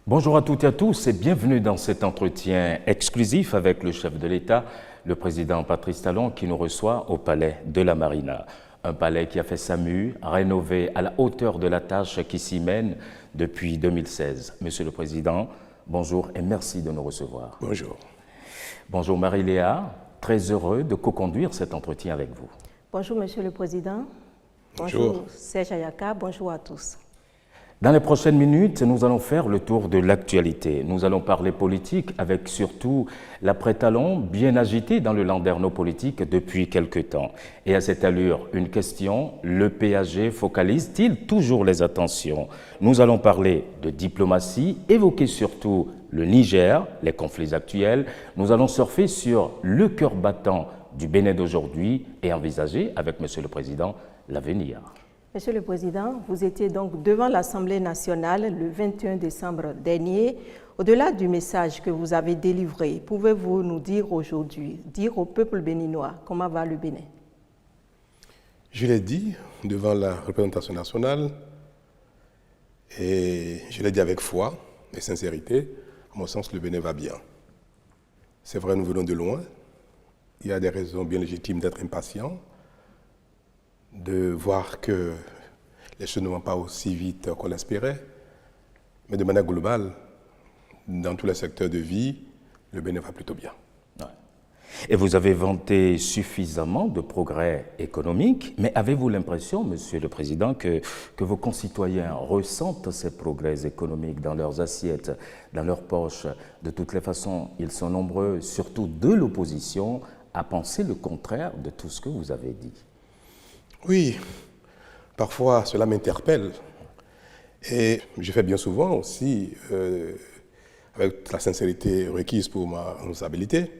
Bonjour à toutes et à tous et bienvenue dans cet entretien exclusif avec le chef de l'État, le président Patrice Talon, qui nous reçoit au palais de la Marina. Un palais qui a fait sa mue, rénové à la hauteur de la tâche qui s'y mène depuis 2016. Monsieur le Président, bonjour et merci de nous recevoir. Bonjour. Bonjour Marie-Léa, très heureux de co-conduire cet entretien avec vous. Bonjour Monsieur le Président. Bonjour. Serge Ayaka, bonjour à tous. Dans les prochaines minutes, nous allons faire le tour de l'actualité. Nous allons parler politique avec surtout l'après-Talon bien agité dans le landerneau politique depuis quelque temps. Et à cette allure, une question, le PAG focalise-t-il toujours les attentions? Nous allons parler de diplomatie, évoquer surtout le Niger, les conflits actuels. Nous allons surfer sur le cœur battant du Bénin d'aujourd'hui et envisager avec Monsieur le Président l'avenir. Monsieur le Président, vous étiez donc devant l'Assemblée nationale le 21 décembre dernier. Au-delà du message que vous avez délivré, pouvez-vous nous dire aujourd'hui, dire au peuple béninois, comment va le Bénin? Je l'ai dit devant la représentation nationale et je l'ai dit avec foi et sincérité. À mon sens, le Bénin va bien. C'est vrai, nous venons de loin. Il y a des raisons bien légitimes d'être impatients, de voir que les choses ne vont pas aussi vite qu'on l'espérait. Mais de manière globale, dans tous les secteurs de vie, le Bénin va plutôt bien. Et vous avez vanté suffisamment de progrès économiques, mais avez-vous l'impression, Monsieur le Président, que vos concitoyens ressentent ces progrès économiques dans leurs assiettes, dans leurs poches? De toutes les façons, ils sont nombreux, surtout de l'opposition, à penser le contraire de tout ce que vous avez dit. Oui, parfois cela m'interpelle et je fais bien souvent aussi, avec la sincérité requise pour ma responsabilité,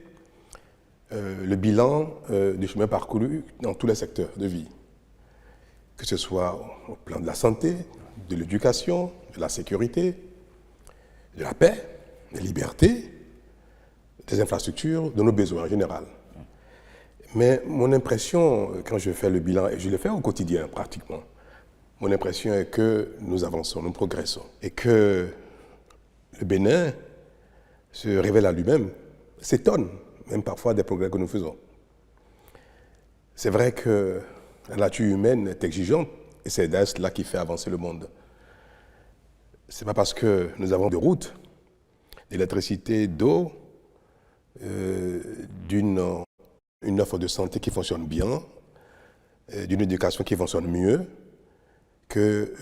le bilan du chemin parcouru dans tous les secteurs de vie, que ce soit au plan de la santé, de l'éducation, de la sécurité, de la paix, des libertés, des infrastructures, de nos besoins en général. Mais mon impression, quand je fais le bilan, et je le fais au quotidien pratiquement, mon impression est que nous avançons, nous progressons. Et que le Bénin se révèle à lui-même, s'étonne même parfois des progrès que nous faisons. C'est vrai que la nature humaine est exigeante et c'est d'ailleurs cela qui fait avancer le monde. Ce n'est pas parce que nous avons des routes, d'électricité, d'eau, une offre de santé qui fonctionne bien, d'une éducation qui fonctionne mieux, que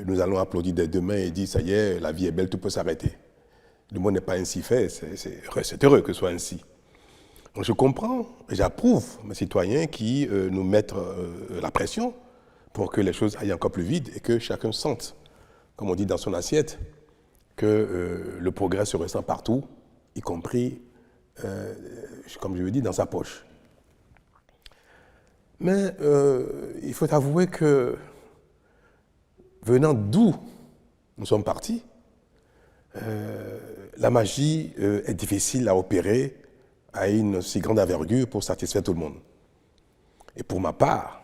nous allons applaudir dès demain et dire « ça y est, la vie est belle, tout peut s'arrêter ». Le monde n'est pas ainsi fait, c'est heureux que ce soit ainsi. Donc je comprends et j'approuve mes citoyens qui nous mettent la pression pour que les choses aillent encore plus vite et que chacun sente, comme on dit dans son assiette, que le progrès se ressent partout, y compris, comme je le dis, dans sa poche. Mais il faut avouer que, venant d'où nous sommes partis, la magie est difficile à opérer à une si grande envergure pour satisfaire tout le monde. Et pour ma part,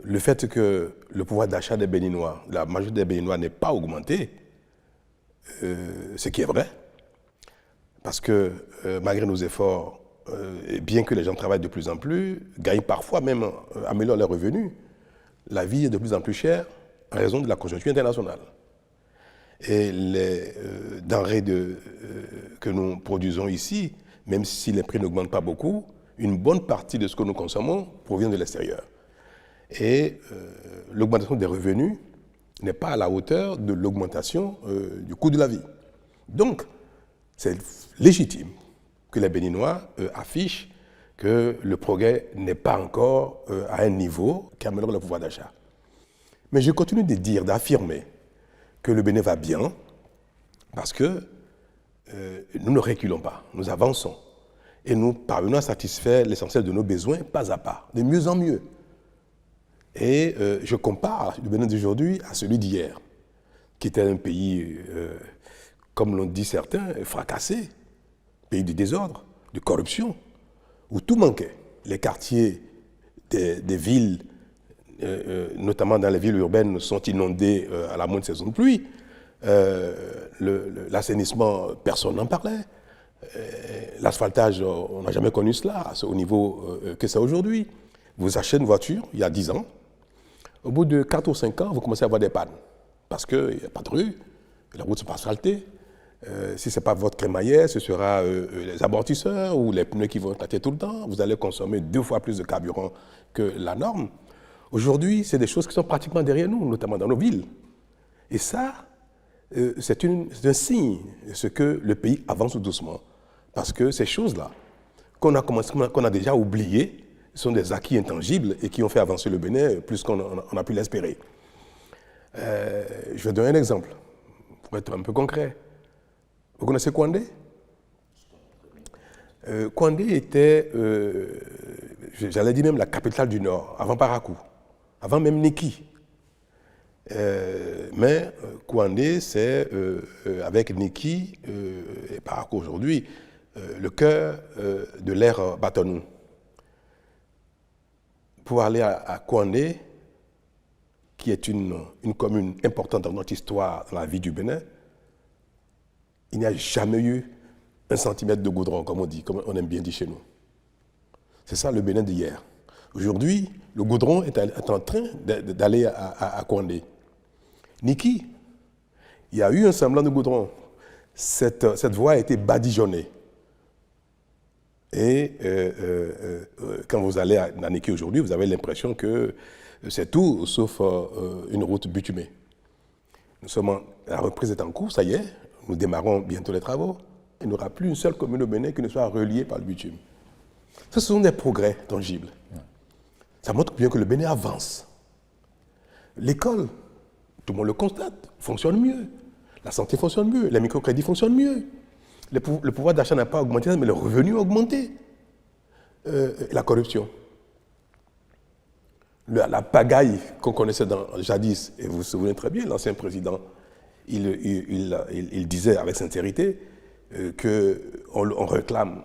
le fait que le pouvoir d'achat des Béninois, la majorité des Béninois n'ait pas augmenté, ce qui est vrai, parce que malgré nos efforts, bien que les gens travaillent de plus en plus, gagnent parfois même, améliorent leurs revenus, la vie est de plus en plus chère en raison de la conjoncture internationale. Et les denrées que nous produisons ici, même si les prix n'augmentent pas beaucoup, une bonne partie de ce que nous consommons provient de l'extérieur. Et l'augmentation des revenus n'est pas à la hauteur de l'augmentation du coût de la vie. Donc, c'est légitime que les Béninois affichent que le progrès n'est pas encore à un niveau qui améliore le pouvoir d'achat. Mais je continue de dire, d'affirmer que le Bénin va bien parce que nous ne reculons pas, nous avançons et nous parvenons à satisfaire l'essentiel de nos besoins pas à pas, de mieux en mieux. Et je compare le Bénin d'aujourd'hui à celui d'hier, qui était un pays, comme l'ont dit certains, fracassé, pays de désordre, de corruption, où tout manquait. Les quartiers des villes, notamment dans les villes urbaines, sont inondés à la moindre saison de pluie. L'assainissement, personne n'en parlait. L'asphaltage, on n'a jamais connu cela au niveau que c'est aujourd'hui. Vous achetez une voiture, il y a 10 ans, au bout de 4 ou 5 ans, vous commencez à avoir des pannes. Parce qu'il n'y a pas de rue, les routes ne sont pas asphaltées. Si ce n'est pas votre crémaillère, ce sera les amortisseurs ou les pneus qui vont éclater tout le temps. Vous allez consommer 2 fois plus de carburant que la norme. Aujourd'hui, c'est des choses qui sont pratiquement derrière nous, notamment dans nos villes. Et ça, c'est un signe de ce que le pays avance doucement. Parce que ces choses-là, qu'on a déjà oubliées, sont des acquis intangibles et qui ont fait avancer le Bénin plus qu'on a pu l'espérer. Je vais donner un exemple, pour être un peu concret. Vous connaissez Kouandé? Kouandé était, j'allais dire même la capitale du Nord, avant Parakou, avant même Niki. Mais Kouandé, c'est, avec Niki et Parakou aujourd'hui, le cœur de l'ère Batonou. Pour aller à Kouandé, qui est une commune importante dans notre histoire, dans la vie du Bénin, il n'y a jamais eu 1 centimètre de goudron, comme on dit, comme on aime bien dire chez nous. C'est ça le Bénin d'hier. Aujourd'hui, le goudron est en train d'aller à Kouandé. Niki, il y a eu un semblant de goudron. Cette voie a été badigeonnée. Et quand vous allez à Niki aujourd'hui, vous avez l'impression que c'est tout sauf une route bitumée. La reprise est en cours, ça y est, nous démarrons bientôt les travaux. Il n'y aura plus une seule commune au Bénin qui ne soit reliée par le bitume. Ce sont des progrès tangibles. Ça montre bien que le Bénin avance. L'école, tout le monde le constate, fonctionne mieux. La santé fonctionne mieux, les microcrédits fonctionnent mieux. Le pouvoir d'achat n'a pas augmenté, mais le revenu a augmenté. La corruption. La pagaille qu'on connaissait jadis, et vous vous souvenez très bien, l'ancien président, il disait avec sincérité qu'on réclame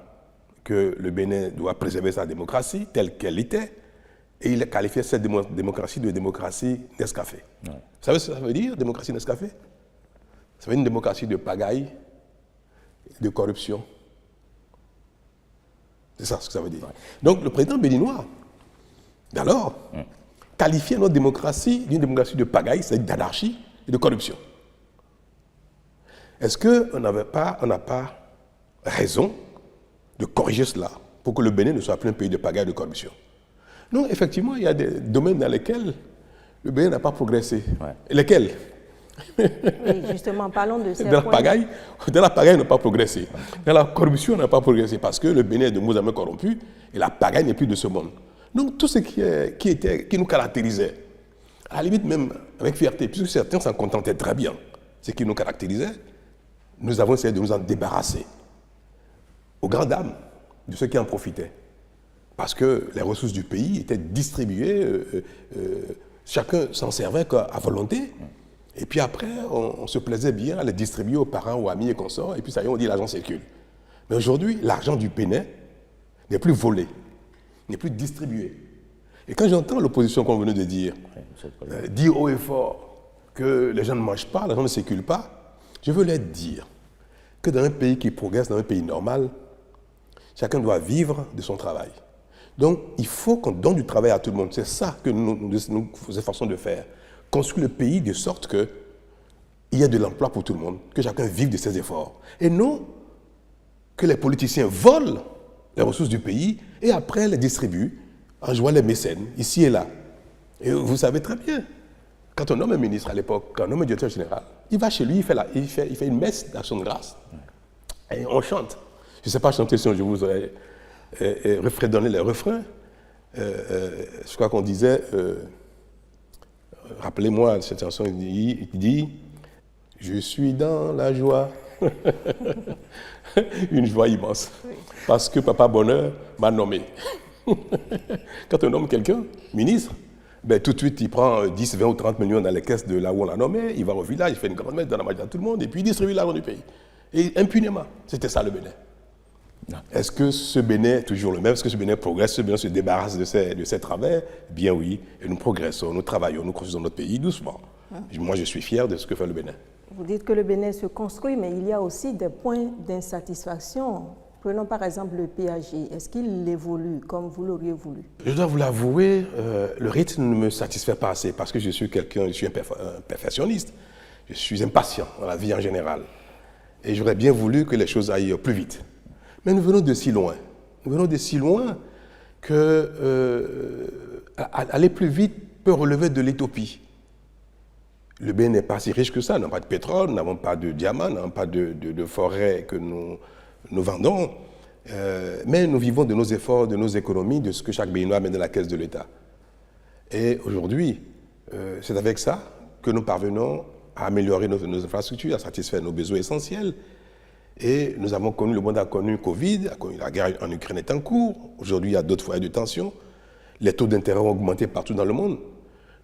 que le Bénin doit préserver sa démocratie telle qu'elle était, et il qualifiait cette démocratie de démocratie Nescafé. Ouais. Vous savez ce que ça veut dire, démocratie Nescafé? Ça veut dire une démocratie de pagaille, de corruption. C'est ça ce que ça veut dire. Ouais. Donc le président béninois, d'alors, qualifiait notre démocratie d'une démocratie de pagaille, c'est-à-dire d'anarchie et de corruption. Est-ce qu'on n'a pas raison de corriger cela pour que le Bénin ne soit plus un pays de pagaille et de corruption? Non, effectivement, il y a des domaines dans lesquels le Bénin n'a pas progressé. Ouais. Et lesquels? Oui, justement, parlons de ces points. Dans la pagaille, on n'a pas progressé. Dans la corruption, on n'a pas progressé parce que le Bénin est de moins en moins corrompu et la pagaille n'est plus de ce monde. Donc, tout ce qui nous caractérisait, à la limite même avec fierté, puisque certains s'en contentaient très bien, ce qui nous caractérisait, nous avons essayé de nous en débarrasser. Aux grandes dames de ceux qui en profitaient. Parce que les ressources du pays étaient distribuées, chacun s'en servait à volonté. Et puis après, on se plaisait bien à les distribuer aux parents, aux amis et consorts, et puis ça y est, on dit l'argent circule. Mais aujourd'hui, l'argent du Bénin n'est plus volé, n'est plus distribué. Et quand j'entends l'opposition qu'on venait de dire, dire haut et fort que les gens ne mangent pas, l'argent ne circule pas, je veux leur dire que dans un pays qui progresse, dans un pays normal, chacun doit vivre de son travail. Donc, il faut qu'on donne du travail à tout le monde. C'est ça que nous efforçons de faire. Construire le pays de sorte qu'il y ait de l'emploi pour tout le monde, que chacun vive de ses efforts. Et non que les politiciens volent les ressources du pays et après les distribuent en jouant les mécènes, ici et là. Et vous savez très bien, quand on nomme un ministre à l'époque, quand on nomme un directeur général, il va chez lui, il fait une messe d'action de grâce. Et on chante. Je ne sais pas chanter si je vous aurais donné les refrains. Je crois qu'on disait... rappelez-moi cette chanson qui dit « Je suis dans la joie ». Une joie immense. Parce que Papa Bonheur m'a nommé. Quand on nomme quelqu'un, ministre, ben, tout de suite, il prend 10, 20 ou 30 millions dans les caisses de là où on l'a nommé, il va au village, il fait une grande messe, donne la magie à tout le monde, et puis il distribue l'argent du pays. Et impunément, c'était ça le Bénin. Est-ce que ce Bénin est toujours le même? Est-ce que ce Bénin progresse? Ce Bénin se débarrasse de ses travers? Bien oui, et nous progressons, nous travaillons, nous construisons notre pays doucement. Moi, je suis fier de ce que fait le Bénin. Vous dites que le Bénin se construit, mais il y a aussi des points d'insatisfaction. Prenons par exemple le PAG. Est-ce qu'il évolue comme vous l'auriez voulu? Je dois vous l'avouer, le rythme ne me satisfait pas assez parce que je suis un perfectionniste. Je suis impatient dans la vie en général. Et j'aurais bien voulu que les choses aillent plus vite. Mais nous venons de si loin. Nous venons de si loin que aller plus vite peut relever de l'utopie. Le Bénin n'est pas si riche que ça. Nous n'avons pas de pétrole, nous n'avons pas de diamants, nous n'avons pas de forêts que nous vendons. Mais nous vivons de nos efforts, de nos économies, de ce que chaque Béninois met dans la caisse de l'État. Et aujourd'hui, c'est avec ça que nous parvenons à améliorer nos infrastructures, à satisfaire nos besoins essentiels. Et nous avons connu, le monde a connu Covid, la guerre en Ukraine est en cours. Aujourd'hui, il y a d'autres foyers de tension. Les taux d'intérêt ont augmenté partout dans le monde.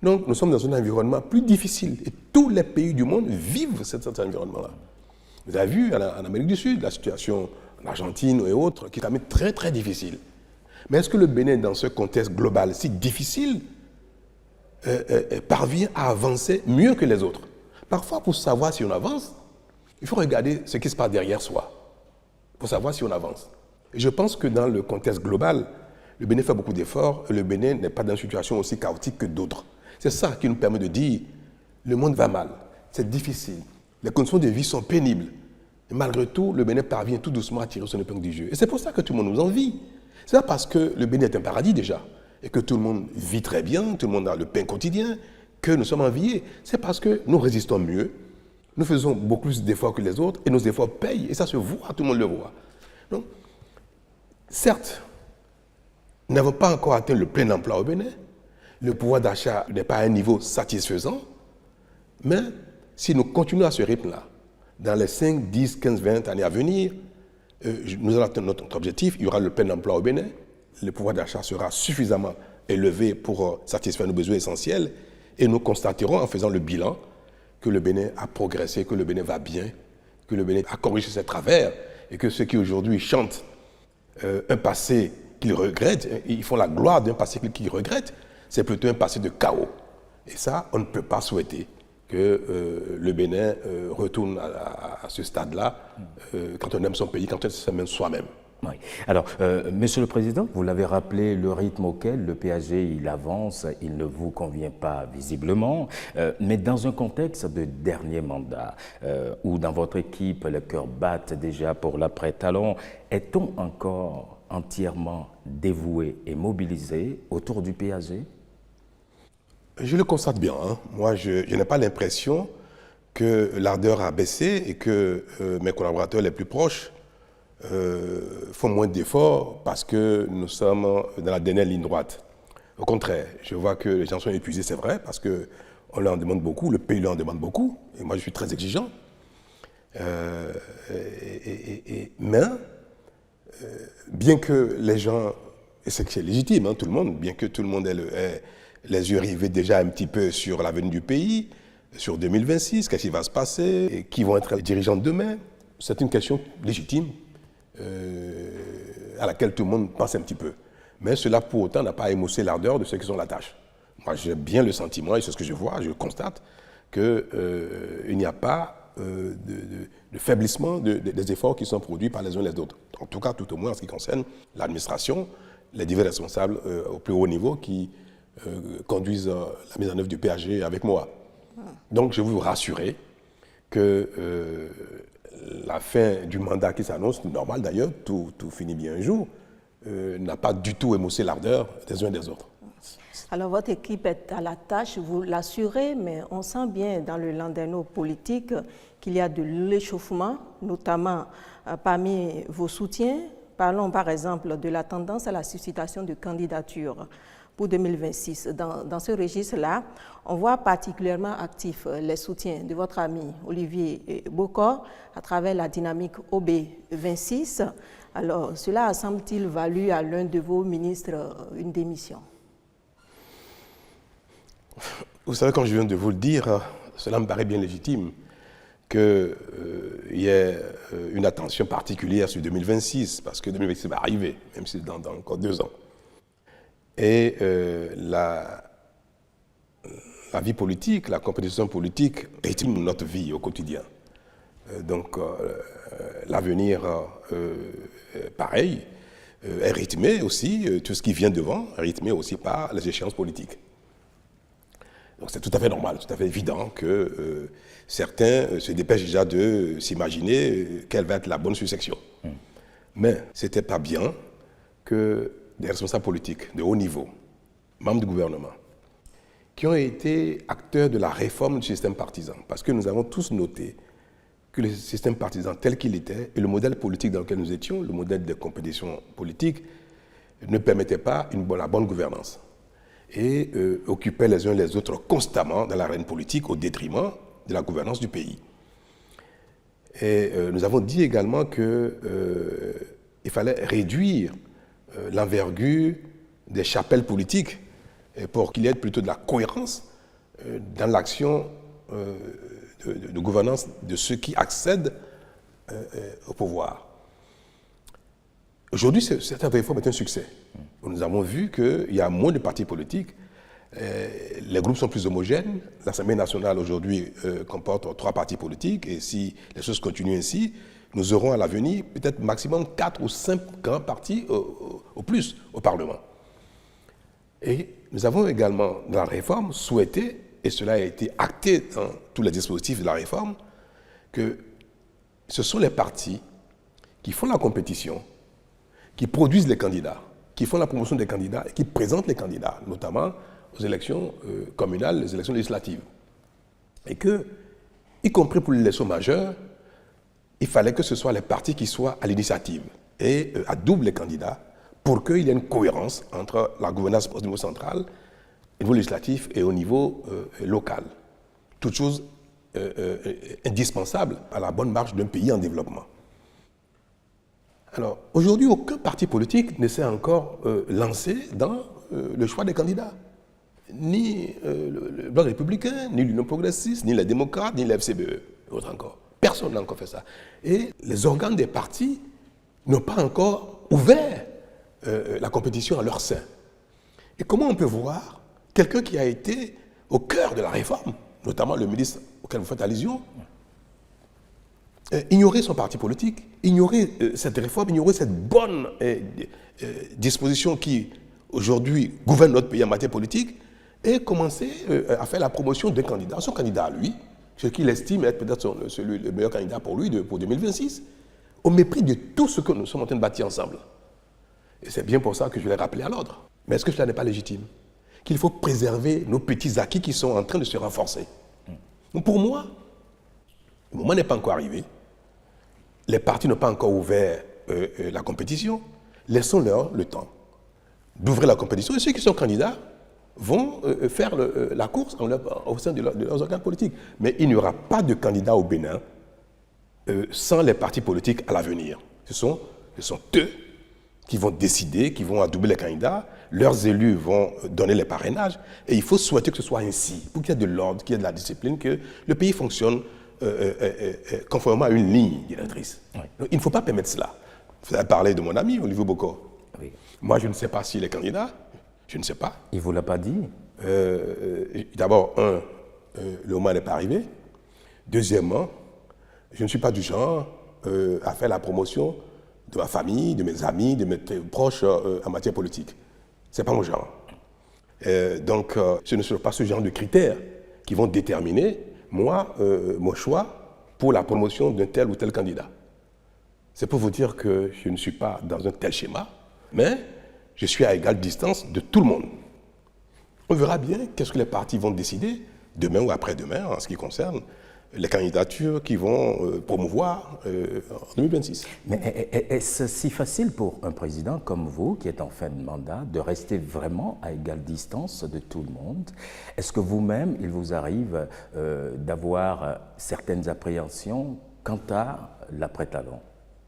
Donc, nous sommes dans un environnement plus difficile. Et tous les pays du monde vivent cet environnement-là. Vous avez vu en Amérique du Sud, la situation en Argentine et autres, qui est quand même très, très difficile. Mais est-ce que le Bénin, dans ce contexte global si difficile, parvient à avancer mieux que les autres? Parfois, pour savoir si on avance, il faut regarder ce qui se passe derrière soi, pour savoir si on avance. Et je pense que dans le contexte global, le Bénin fait beaucoup d'efforts, et le Bénin n'est pas dans une situation aussi chaotique que d'autres. C'est ça qui nous permet de dire, le monde va mal, c'est difficile, les conditions de vie sont pénibles. Et malgré tout, le Bénin parvient tout doucement à tirer son épingle du jeu. Et c'est pour ça que tout le monde nous envie. C'est pas parce que le Bénin est un paradis déjà, et que tout le monde vit très bien, tout le monde a le pain quotidien, que nous sommes enviés. C'est parce que nous résistons mieux, nous faisons beaucoup plus d'efforts que les autres, et nos efforts payent, et ça se voit, tout le monde le voit. Donc, certes, nous n'avons pas encore atteint le plein emploi au Bénin, le pouvoir d'achat n'est pas à un niveau satisfaisant, mais si nous continuons à ce rythme-là, dans les 5, 10, 15, 20 années à venir, nous allons atteindre notre objectif, il y aura le plein emploi au Bénin, le pouvoir d'achat sera suffisamment élevé pour satisfaire nos besoins essentiels, et nous constaterons en faisant le bilan que le Bénin a progressé, que le Bénin va bien, que le Bénin a corrigé ses travers, et que ceux qui aujourd'hui chantent un passé qu'ils regrettent, ils font la gloire d'un passé qu'ils regrettent, c'est plutôt un passé de chaos. Et ça, on ne peut pas souhaiter que le Bénin retourne à ce stade-là quand on aime son pays, quand on s'aime soi-même. Oui. Alors, Monsieur le Président, vous l'avez rappelé, le rythme auquel le PAG il avance, il ne vous convient pas visiblement, mais dans un contexte de dernier mandat, où dans votre équipe, les cœurs battent déjà pour l'après-talon, est-on encore entièrement dévoué et mobilisé autour du PAG? Je le constate bien. Hein. Moi, je n'ai pas l'impression que l'ardeur a baissé et que mes collaborateurs les plus proches font moins d'efforts parce que nous sommes dans la dernière ligne droite. Au contraire, je vois que les gens sont épuisés, c'est vrai, parce qu'on leur en demande beaucoup, le pays leur en demande beaucoup, et moi je suis très exigeant. Mais, bien que les gens, et c'est légitime, hein, tout le monde, bien que tout le monde ait les yeux rivés déjà un petit peu sur l'avenir du pays, sur 2026, qu'est-ce qui va se passer, et qui vont être les dirigeants de demain, c'est une question légitime. À laquelle tout le monde pense un petit peu. Mais cela, pour autant, n'a pas émoussé l'ardeur de ceux qui ont la tâche. Moi, j'ai bien le sentiment, et c'est ce que je vois, je constate, qu'il n'y a pas de faiblissement des efforts qui sont produits par les uns et les autres. En tout cas, tout au moins en ce qui concerne l'administration, les divers responsables au plus haut niveau qui conduisent la mise en œuvre du PAG avec moi. Donc, je veux vous rassurer que la fin du mandat qui s'annonce, normal d'ailleurs, tout finit bien un jour, n'a pas du tout émoussé l'ardeur des uns et des autres. Alors votre équipe est à la tâche, vous l'assurez, mais on sent bien dans le landerneau politique qu'il y a de l'échauffement, notamment parmi vos soutiens. Parlons par exemple de la tendance à la suscitation de candidatures pour 2026. Dans ce registre-là, on voit particulièrement actifs les soutiens de votre ami Olivier Bokor à travers la dynamique OB26. Alors, cela semble-t-il valu à l'un de vos ministres une démission? Vous savez, comme je viens de vous le dire, cela me paraît bien légitime qu'il y ait une attention particulière sur 2026, parce que 2026 va arriver, même si c'est dans encore 2 ans. Et la vie politique, la compétition politique rythme notre vie au quotidien. L'avenir, pareil, est rythmé aussi, tout ce qui vient devant est rythmé aussi par les échéances politiques. Donc c'est tout à fait normal, tout à fait évident que certains se dépêchent déjà de s'imaginer quelle va être la bonne succession. Mais ce n'était pas bien que des responsables politiques de haut niveau, membres du gouvernement, qui ont été acteurs de la réforme du système partisan, parce que nous avons tous noté que le système partisan tel qu'il était et le modèle politique dans lequel nous étions, le modèle de compétition politique, ne permettait pas la bonne gouvernance et occupaient les uns les autres constamment dans l'arène politique au détriment de la gouvernance du pays. Et nous avons dit également qu'il fallait réduire l'envergure des chapelles politiques pour qu'il y ait plutôt de la cohérence dans l'action de gouvernance de ceux qui accèdent au pouvoir. Aujourd'hui, cette réforme est un succès. Nous avons vu qu'il y a moins de partis politiques, les groupes sont plus homogènes. L'Assemblée nationale aujourd'hui comporte 3 partis politiques et si les choses continuent ainsi, nous aurons à l'avenir peut-être maximum 4 ou 5 grands partis au plus au Parlement. Et nous avons également, dans la réforme, souhaité, et cela a été acté dans tous les dispositifs de la réforme, que ce sont les partis qui font la compétition, qui produisent les candidats, qui font la promotion des candidats et qui présentent les candidats, notamment aux élections communales, les élections législatives. Et que, y compris pour l'élection majeure, il fallait que ce soit les partis qui soient à l'initiative et adoubent les candidats pour qu'il y ait une cohérence entre la gouvernance au niveau central, au niveau législatif et au niveau local. Toute chose indispensable à la bonne marche d'un pays en développement. Alors, aujourd'hui, aucun parti politique ne s'est encore lancé dans le choix des candidats. Ni le Bloc républicain, ni l'Union progressiste, ni les démocrates, ni l'FCBE, autre encore. Personne n'a encore fait ça. Et les organes des partis n'ont pas encore ouvert la compétition à leur sein. Et comment on peut voir quelqu'un qui a été au cœur de la réforme, notamment le ministre auquel vous faites allusion, ignorer son parti politique, ignorer cette réforme, ignorer cette bonne disposition qui, aujourd'hui, gouverne notre pays en matière politique, et commencer à faire la promotion d'un candidat, son candidat à lui, ce qu'il estime être peut-être le meilleur candidat pour lui pour 2026, au mépris de tout ce que nous sommes en train de bâtir ensemble. Et c'est bien pour ça que je l'ai rappelé à l'ordre. Mais est-ce que cela n'est pas légitime? Qu'il faut préserver nos petits acquis qui sont en train de se renforcer. Donc pour moi, le moment n'est pas encore arrivé. Les partis n'ont pas encore ouvert la compétition. Laissons-leur le temps d'ouvrir la compétition. Et ceux qui sont candidats vont faire la course au sein de leurs organes politiques. Mais il n'y aura pas de candidat au Bénin sans les partis politiques à l'avenir. Ce sont eux qui vont décider, qui vont adouber les candidats, leurs élus vont donner les parrainages, et il faut souhaiter que ce soit ainsi, pour qu'il y ait de l'ordre, qu'il y ait de la discipline, que le pays fonctionne conformément à une ligne directrice. Oui. Donc, il ne faut pas permettre cela. Vous avez parlé de mon ami, Olivier Boko. Oui. Moi, je ne sais pas s'il est candidat, je ne sais pas. Il ne vous l'a pas dit? D'abord, le moment n'est pas arrivé. Deuxièmement, je ne suis pas du genre à faire la promotion de ma famille, de mes amis, de mes proches en matière politique. Ce n'est pas mon genre. Donc, ce ne sont pas ce genre de critères qui vont déterminer, moi, mon choix pour la promotion d'un tel ou tel candidat. C'est pour vous dire que je ne suis pas dans un tel schéma, mais je suis à égale distance de tout le monde. On verra bien qu'est-ce que les partis vont décider demain ou après-demain en ce qui concerne les candidatures qui vont promouvoir en 2026. Mais est-ce si facile pour un président comme vous, qui est en fin de mandat, de rester vraiment à égale distance de tout le monde? Est-ce que vous-même, il vous arrive d'avoir certaines appréhensions quant à l'après-talon?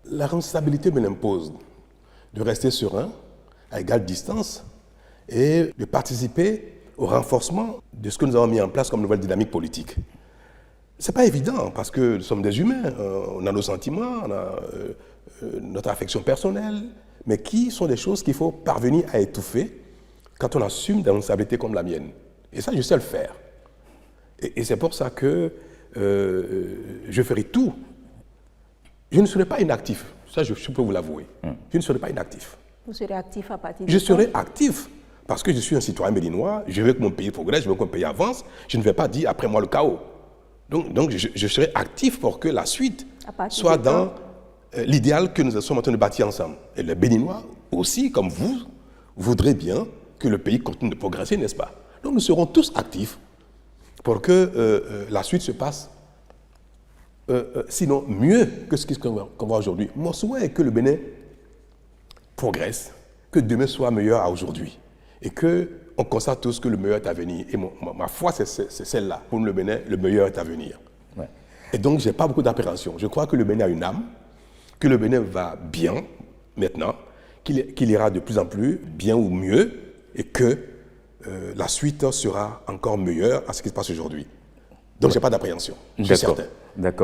La responsabilité me l'impose de rester serein, à égale distance, et de participer au renforcement de ce que nous avons mis en place comme nouvelle dynamique politique. Ce n'est pas évident parce que nous sommes des humains, on a nos sentiments, on a notre affection personnelle, mais qui sont des choses qu'il faut parvenir à étouffer quand on assume des responsabilités comme la mienne. Et ça, je sais le faire. Et c'est pour ça que je ferai tout. Je ne serai pas inactif, ça je peux vous l'avouer. Je ne serai pas inactif. Vous serez actif à partir de Je quand? serai actif parce que je suis un citoyen béninois, je veux que mon pays progresse, je veux que mon pays avance, je ne vais pas dire après moi le chaos. Donc je serai actif pour que la suite soit dans l'idéal que nous sommes en train de bâtir ensemble. Et les Béninois aussi, comme vous, voudraient bien que le pays continue de progresser, n'est-ce pas? Donc nous serons tous actifs pour que la suite se passe, sinon mieux que ce qu'on voit aujourd'hui. Mon souhait est que le Bénin progresse, que demain soit meilleur à aujourd'hui et qu'on constate tous que le meilleur est à venir. Et ma foi, c'est celle-là. Pour le Bénin, le meilleur est à venir. Ouais. Et donc, je n'ai pas beaucoup d'appréhension. Je crois que le Bénin a une âme, que le Bénin va bien maintenant, qu'il ira de plus en plus bien ou mieux et que la suite sera encore meilleure à ce qui se passe aujourd'hui. Donc, je n'ai pas d'appréhension, je suis certain.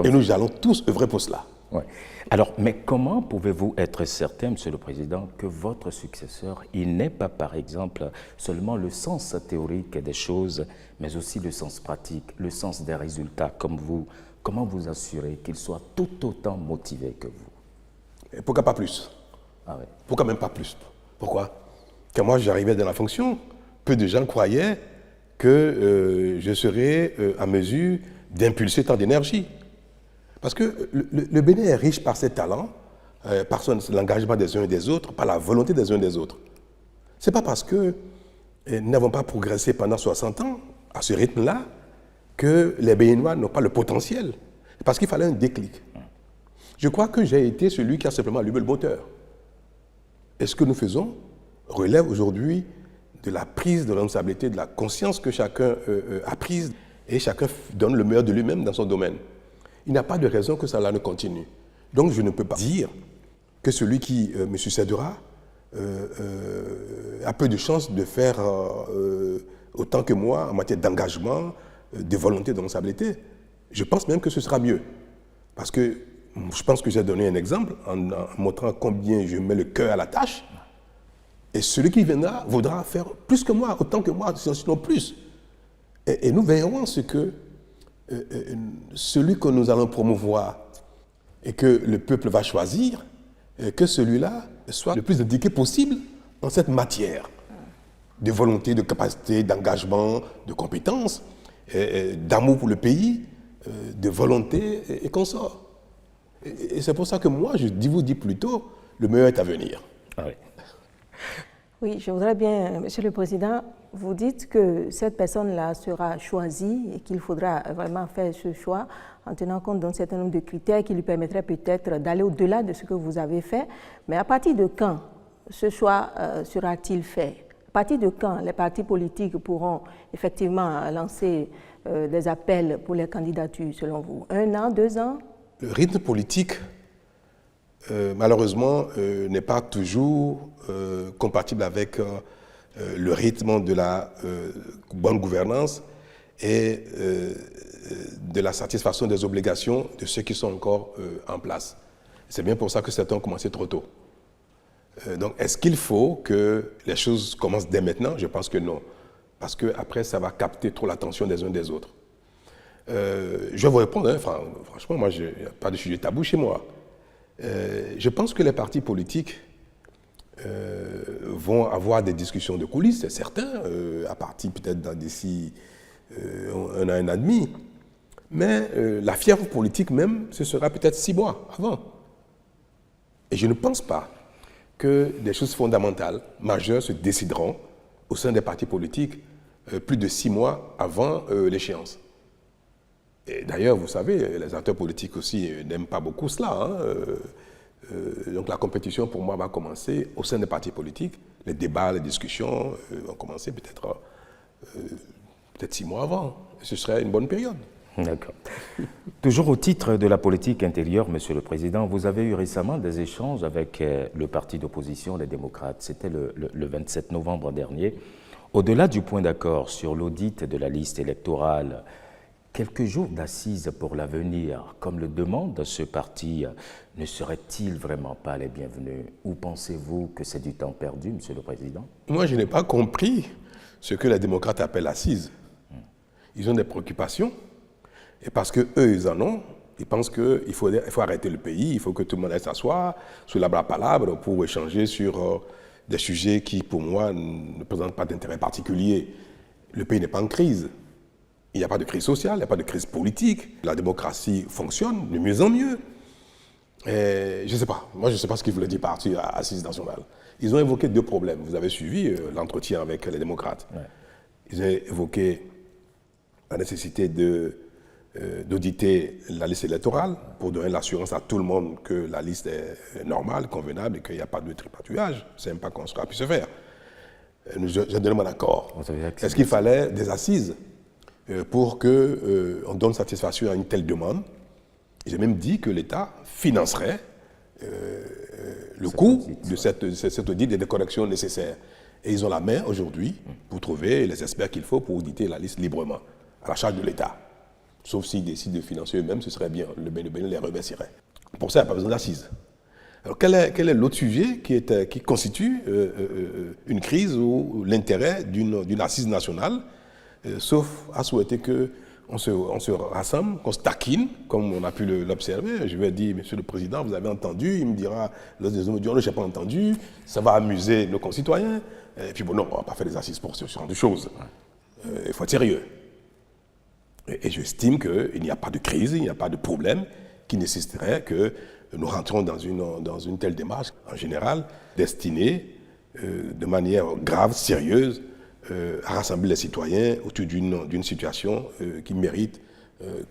Et nous allons tous œuvrer pour cela. Ouais. Alors, mais comment pouvez-vous être certain, Monsieur le Président, que votre successeur, il n'ait pas, par exemple, seulement le sens théorique des choses, mais aussi le sens pratique, le sens des résultats comme vous? Comment vous assurez qu'il soit tout autant motivé que vous? Et pourquoi pas plus? Ah ouais. Pourquoi même pas plus? Pourquoi? Quand moi j'arrivais dans la fonction, peu de gens croyaient que je serais en mesure d'impulser tant d'énergie. Parce que le Bénin est riche par ses talents, par l'engagement des uns et des autres, par la volonté des uns et des autres. Ce n'est pas parce que nous n'avons pas progressé pendant 60 ans à ce rythme-là que les Béninois n'ont pas le potentiel. C'est parce qu'il fallait un déclic. Je crois que j'ai été celui qui a simplement allumé le moteur. Et ce que nous faisons relève aujourd'hui de la prise de responsabilité, de la conscience que chacun a prise et chacun donne le meilleur de lui-même dans son domaine. Il n'y a pas de raison que cela ne continue. Donc je ne peux pas dire que celui qui me succédera a peu de chances de faire autant que moi en matière d'engagement, de volonté, de responsabilité. Je pense même que ce sera mieux. Parce que je pense que j'ai donné un exemple en montrant combien je mets le cœur à la tâche. Et celui qui viendra voudra faire plus que moi, autant que moi, sinon plus. Et nous veillerons à ce que celui que nous allons promouvoir et que le peuple va choisir, que celui-là soit le plus indiqué possible en cette matière de volonté, de capacité, d'engagement, de compétence, d'amour pour le pays, de volonté et consort. Et c'est pour ça que moi, je vous dis plutôt, le meilleur est à venir. Ah oui. Oui, je voudrais bien, Monsieur le Président, vous dites que cette personne-là sera choisie et qu'il faudra vraiment faire ce choix en tenant compte d'un certain nombre de critères qui lui permettraient peut-être d'aller au-delà de ce que vous avez fait. Mais à partir de quand ce choix sera-t-il fait? À partir de quand les partis politiques pourront effectivement lancer des appels pour les candidatures, selon vous? 1 an, 2 ans? Le rythme politique, malheureusement, n'est pas toujours compatible avec le rythme de la bonne gouvernance et de la satisfaction des obligations de ceux qui sont encore en place. C'est bien pour ça que certains ont commencé trop tôt. Donc, est-ce qu'il faut que les choses commencent dès maintenant? Je pense que non. Parce qu'après, ça va capter trop l'attention des uns des autres. Je vais vous répondre, hein, franchement, moi, il n'y a pas de sujet tabou chez moi. Je pense que les partis politiques vont avoir des discussions de coulisses, c'est certain, à partir peut-être d'ici 1 an et demi. Mais la fièvre politique même, ce sera peut-être 6 mois avant. Et je ne pense pas que des choses fondamentales, majeures, se décideront au sein des partis politiques plus de 6 mois avant l'échéance. Et d'ailleurs, vous savez, les acteurs politiques aussi n'aiment pas beaucoup cela. Hein. Donc la compétition, pour moi, va commencer au sein des partis politiques. Les débats, les discussions vont commencer peut-être 6 mois avant. Ce serait une bonne période. D'accord. Toujours au titre de la politique intérieure, Monsieur le Président, vous avez eu récemment des échanges avec le parti d'opposition, les démocrates. C'était le 27 novembre dernier. Au-delà du point d'accord sur l'audit de la liste électorale, quelques jours d'assises pour l'avenir, comme le demande ce parti, ne seraient-ils vraiment pas les bienvenus? Ou pensez-vous que c'est du temps perdu, Monsieur le Président? Moi, je n'ai pas compris ce que les démocrates appellent assises. ils ont des préoccupations, et parce qu'eux, ils en ont, ils pensent qu'il faut arrêter le pays, il faut que tout le monde aille s'asseoir sous la palabre pour échanger sur des sujets qui, pour moi, ne présentent pas d'intérêt particulier. Le pays n'est pas en crise. Il n'y a pas de crise sociale, il n'y a pas de crise politique. La démocratie fonctionne de mieux en mieux. Et je ne sais pas. Moi, je ne sais pas ce qu'ils voulaient dire par assise nationale. Ils ont évoqué 2 problèmes. Vous avez suivi l'entretien avec les démocrates. Ouais. Ils ont évoqué la nécessité d'auditer la liste électorale pour donner l'assurance à tout le monde que la liste est normale, convenable et qu'il n'y a pas de tripatouillage. C'est même pas qu'on sera pu se faire. J'ai donné mon accord. Est-ce qu'il fallait des assises pour qu'on donne satisfaction à une telle demande? J'ai même dit que l'État financerait le coût de cette audit et des corrections nécessaires. Et ils ont la main aujourd'hui pour trouver les experts qu'il faut pour auditer la liste librement, à la charge de l'État. Sauf s'ils décident de financer eux-mêmes, ce serait bien, le Bénin les remercierait. Pour ça, il n'y a pas besoin d'assises. Alors quel est l'autre sujet qui constitue une crise ou l'intérêt d'une assise nationale, sauf à souhaiter qu'on se rassemble, qu'on se taquine, comme on a pu l'observer. Je vais dire, Monsieur le Président, vous avez entendu, il me dira, l'autre des hommes me diront, je n'ai pas entendu, ça va amuser nos concitoyens. Et puis bon, non, on ne va pas faire des assises pour ce genre de choses. Il faut être sérieux. Et j'estime qu'il n'y a pas de crise, il n'y a pas de problème qui nécessiterait que nous rentrions dans une telle démarche, en général, destinée de manière grave, sérieuse, à rassembler les citoyens autour d'une situation qui mérite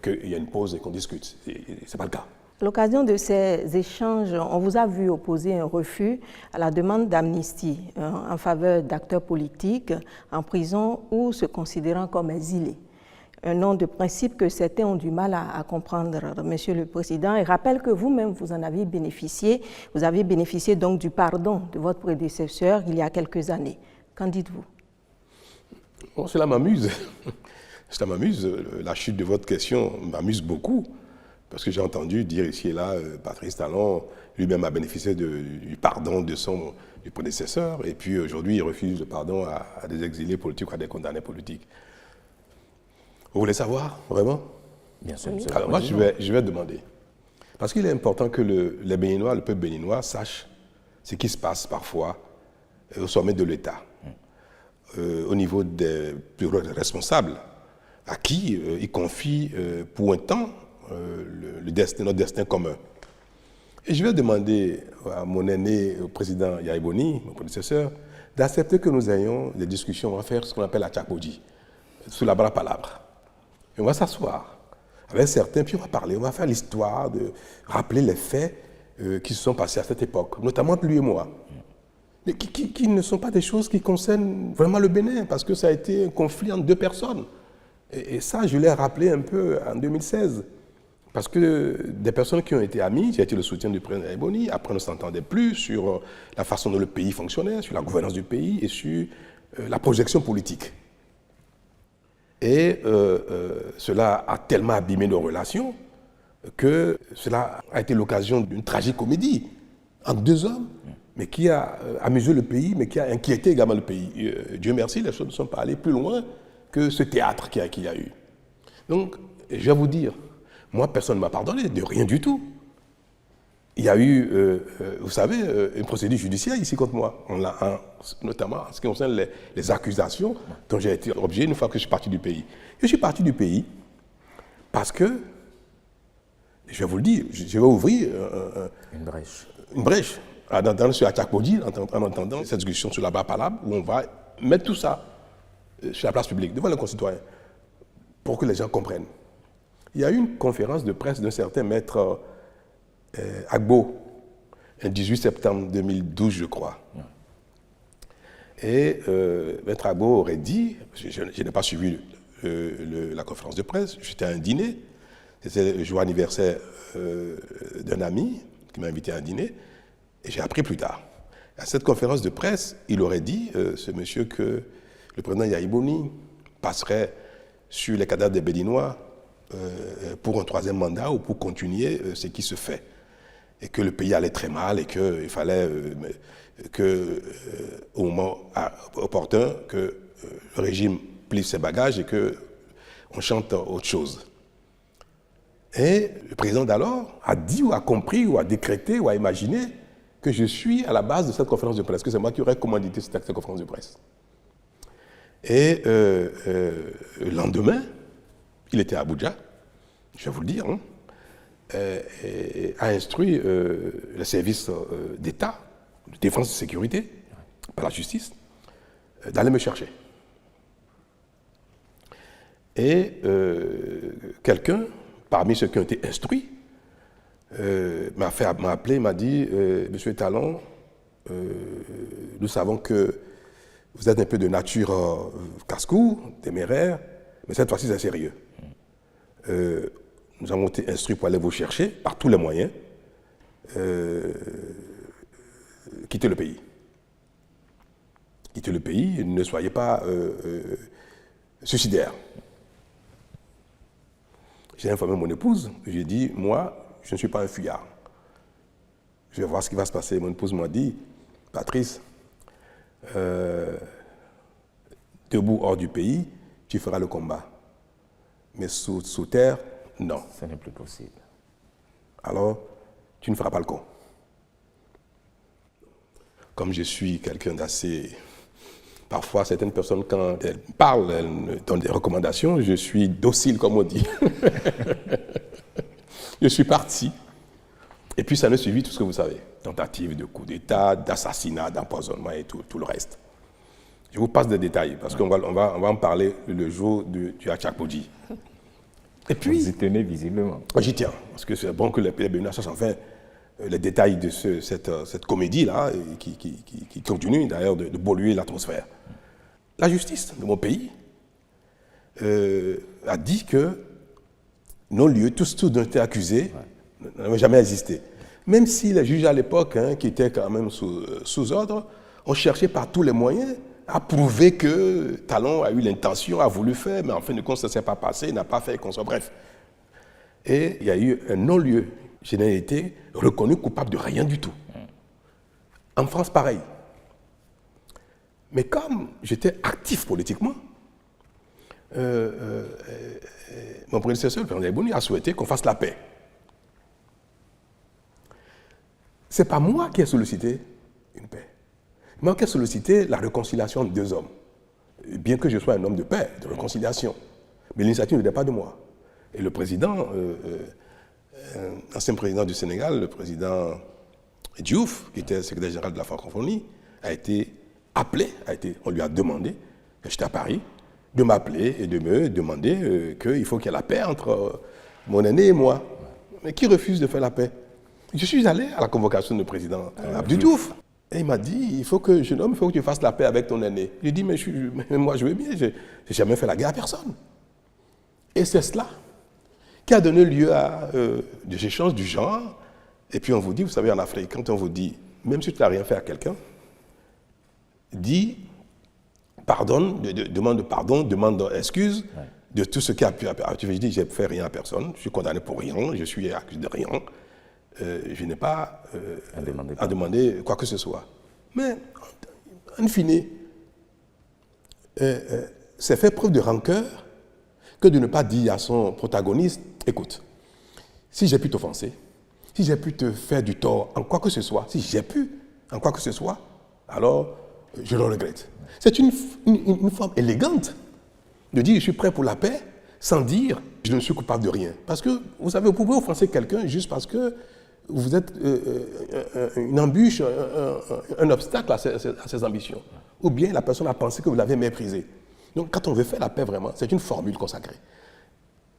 qu'il y ait une pause et qu'on discute. Ce n'est pas le cas. À l'occasion de ces échanges, on vous a vu opposer un refus à la demande d'amnistie en faveur d'acteurs politiques en prison ou se considérant comme exilés. Un nom de principe que certains ont du mal à comprendre, Monsieur le Président, et rappelle que vous-même, vous en avez bénéficié. Vous avez bénéficié donc du pardon de votre prédécesseur il y a quelques années. Qu'en dites-vous? Bon, cela m'amuse. Cela m'amuse. La chute de votre question m'amuse beaucoup, parce que j'ai entendu dire ici et là, Patrice Talon lui-même a bénéficié du pardon du prédécesseur, et puis aujourd'hui, il refuse le pardon à des exilés politiques ou à des condamnés politiques. Vous voulez savoir, vraiment? Bien sûr. Alors moi, je vais demander. Parce qu'il est important que les Béninois, le peuple béninois, sache ce qui se passe parfois au sommet de l'État, au niveau des plus gros responsables, à qui ils confient pour un temps notre destin commun. Et je vais demander à mon aîné, au président Yaya Boni, mon prédécesseur, d'accepter que nous ayons des discussions. On va faire ce qu'on appelle la tchakodi, sous la palabre. Et on va s'asseoir avec certains, puis on va parler, on va faire l'histoire, de rappeler les faits qui se sont passés à cette époque, notamment entre lui et moi. Mais qui ne sont pas des choses qui concernent vraiment le Bénin, parce que ça a été un conflit entre 2 personnes. Et ça, je l'ai rappelé un peu en 2016. Parce que des personnes qui ont été amies, j'ai été le soutien du président Eboni, après on ne s'entendait plus sur la façon dont le pays fonctionnait, sur la gouvernance du pays et sur la projection politique. Et cela a tellement abîmé nos relations que cela a été l'occasion d'une tragicomédie entre 2 hommes, mais qui a amusé le pays, mais qui a inquiété également le pays. Dieu merci, les choses ne sont pas allées plus loin que ce théâtre qu'il y a eu. Donc, je vais vous dire, moi, personne ne m'a pardonné, de rien du tout. Il y a eu, vous savez, une procédure judiciaire ici contre moi, notamment en ce qui concerne les accusations dont j'ai été objet une fois que je suis parti du pays. Je suis parti du pays parce que, je vais vous le dire, je vais ouvrir une brèche sur la tchakodi, en entendant cette discussion sur la palabre, où on va mettre tout ça sur la place publique, devant les concitoyens, pour que les gens comprennent. Il y a eu une conférence de presse d'un certain maître Agbo, le 18 septembre 2012, je crois. Et maître Agbo aurait dit, je n'ai pas suivi la conférence de presse, j'étais à un dîner, c'était le jour anniversaire d'un ami qui m'a invité à un dîner, et j'ai appris plus tard. À cette conférence de presse, il aurait dit, ce monsieur, que le président Yaya Boni passerait sur les cadavres des Béninois pour un 3e mandat ou pour continuer ce qui se fait. Et que le pays allait très mal et qu'il fallait au moment opportun que le régime plie ses bagages et qu'on on chante autre chose. Et le président d'alors a dit ou a compris ou a décrété ou a imaginé que je suis à la base de cette conférence de presse, que c'est moi qui aurais commandité cette conférence de presse. Et le lendemain, il était à Abuja, je vais vous le dire, hein, et a instruit le service d'État, de défense et de sécurité, par la justice, d'aller me chercher. Et quelqu'un, parmi ceux qui ont été instruits, m'a appelé, m'a dit « Monsieur Talon, nous savons que vous êtes un peu de nature casse-cou, téméraire, mais cette fois-ci c'est sérieux. Nous avons été instruits pour aller vous chercher par tous les moyens, quittez le pays. Quittez le pays, ne soyez pas suicidaire. » J'ai informé mon épouse, j'ai dit, moi, je ne suis pas un fuyard. Je vais voir ce qui va se passer. Mon épouse m'a dit, Patrice, debout hors du pays, tu feras le combat. Mais sous terre, non. Ce n'est plus possible. Alors, tu ne feras pas le con. Comme je suis quelqu'un d'assez... Parfois, certaines personnes, quand elles parlent, elles me donnent des recommandations, je suis docile, comme on dit. Je suis parti. Et puis, ça ne suivit tout ce que vous savez. Tentative de coup d'État, d'assassinat, d'empoisonnement et tout le reste. Je vous passe des détails, parce qu'on va en parler le jour du Achakpoji. Et puis... Vous y tenez visiblement. J'y tiens, parce que c'est bon que les Béninois sachent enfin les détails de cette comédie-là, qui continue d'ailleurs de polluer l'atmosphère. La justice de mon pays a dit que non-lieu, tous dont étaient accusés n'avaient jamais existé. Même si les juges à l'époque, qui étaient quand même sous ordre, ont cherché par tous les moyens à prouver que Talon a eu l'intention, a voulu faire, mais en fin de compte, ça ne s'est pas passé, il n'a pas fait, bref. Et il y a eu un non-lieu. Je n'ai été reconnu coupable de rien du tout. En France, pareil. Mais comme j'étais actif politiquement, mon prédécesseur, le président Eboni, a souhaité qu'on fasse la paix. Ce n'est pas moi qui ai sollicité une paix. Moi qui ai sollicité la réconciliation de deux hommes. Bien que je sois un homme de paix, de réconciliation. Mais l'initiative ne venait pas de moi. Et le président, ancien président du Sénégal, le président Diouf, qui était secrétaire général de la francophonie, a été appelé, on lui a demandé, j'étais à Paris, de m'appeler et de me demander qu'il faut qu'il y ait la paix entre mon aîné et moi. Mais qui refuse de faire la paix? Je suis allé à la convocation du président Abdou Diouf. Et il m'a dit, il faut que tu fasses la paix avec ton aîné. J'ai dit, mais moi je veux bien, je n'ai jamais fait la guerre à personne. Et c'est cela qui a donné lieu à des échanges du genre. Et puis on vous dit, vous savez, en Afrique, quand on vous dit, même si tu n'as rien fait à quelqu'un, dis pardonne, demande pardon, demande excuse de tout ce qui a pu... Je dis, je n'ai fait rien à personne, je suis condamné pour rien, je suis accusé de rien. Je n'ai pas à demander quoi que ce soit. Mais, en fine, c'est faire preuve de rancœur que de ne pas dire à son protagoniste, écoute, si j'ai pu t'offenser, si j'ai pu te faire du tort en quoi que ce soit, si j'ai pu en quoi que ce soit, alors je le regrette. C'est une forme élégante de dire je suis prêt pour la paix sans dire je ne suis coupable de rien. Parce que, vous savez, vous pouvez offenser quelqu'un juste parce que vous êtes une embûche, un obstacle à ses ambitions. Ou bien la personne a pensé que vous l'avez méprisé. Donc quand on veut faire la paix vraiment, c'est une formule consacrée.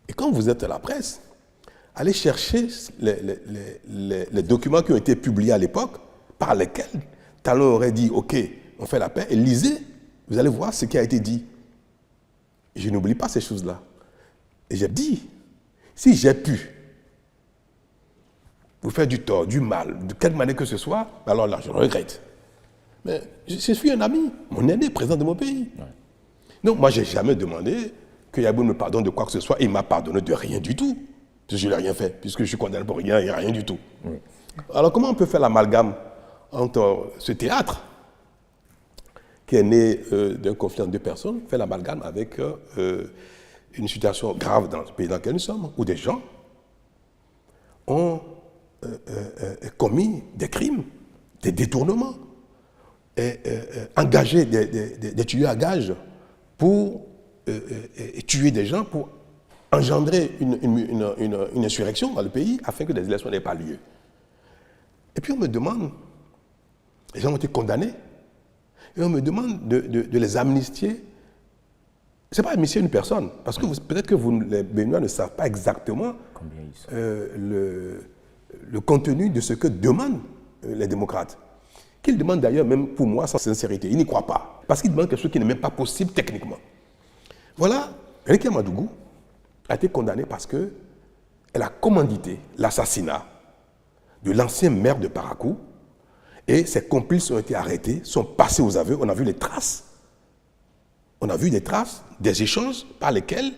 Et quand vous êtes à la presse, allez chercher les documents qui ont été publiés à l'époque, par lesquels Talon aurait dit, OK, on fait la paix, et lisez, vous allez voir ce qui a été dit. Et je n'oublie pas ces choses-là. Et j'ai dit, si j'ai pu vous faire du tort, du mal, de quelque manière que ce soit, alors là, je le regrette. Mais je suis un ami, mon aîné, président de mon pays. Ouais. Donc moi, je n'ai jamais demandé que Yabou me pardonne de quoi que ce soit, et il m'a pardonné de rien du tout. Parce que je n'ai rien fait, puisque je suis condamné pour rien et rien du tout. Oui. Alors comment on peut faire l'amalgame entre ce théâtre, qui est né d'un conflit entre deux personnes, faire l'amalgame avec une situation grave dans le pays dans lequel nous sommes, où des gens ont commis des crimes, des détournements, et engagé des tueurs à gages pour tuer des gens, pour engendrer une insurrection dans le pays afin que des élections n'aient pas lieu. Et puis on me demande, les gens ont été condamnés, et on me demande de les amnistier. Ce n'est pas amnistier une personne, parce que peut-être que les Béninois ne savent pas exactement le contenu de ce que demandent les démocrates. Qu'ils demandent d'ailleurs, même pour moi, sans sincérité. Ils n'y croient pas. Parce qu'ils demandent quelque chose qui n'est même pas possible techniquement. Voilà, Réki Amadougou a été condamnée parce qu'elle a commandité l'assassinat de l'ancien maire de Parakou, et ses complices ont été arrêtés, sont passés aux aveux. On a vu les traces. On a vu des traces, des échanges par lesquels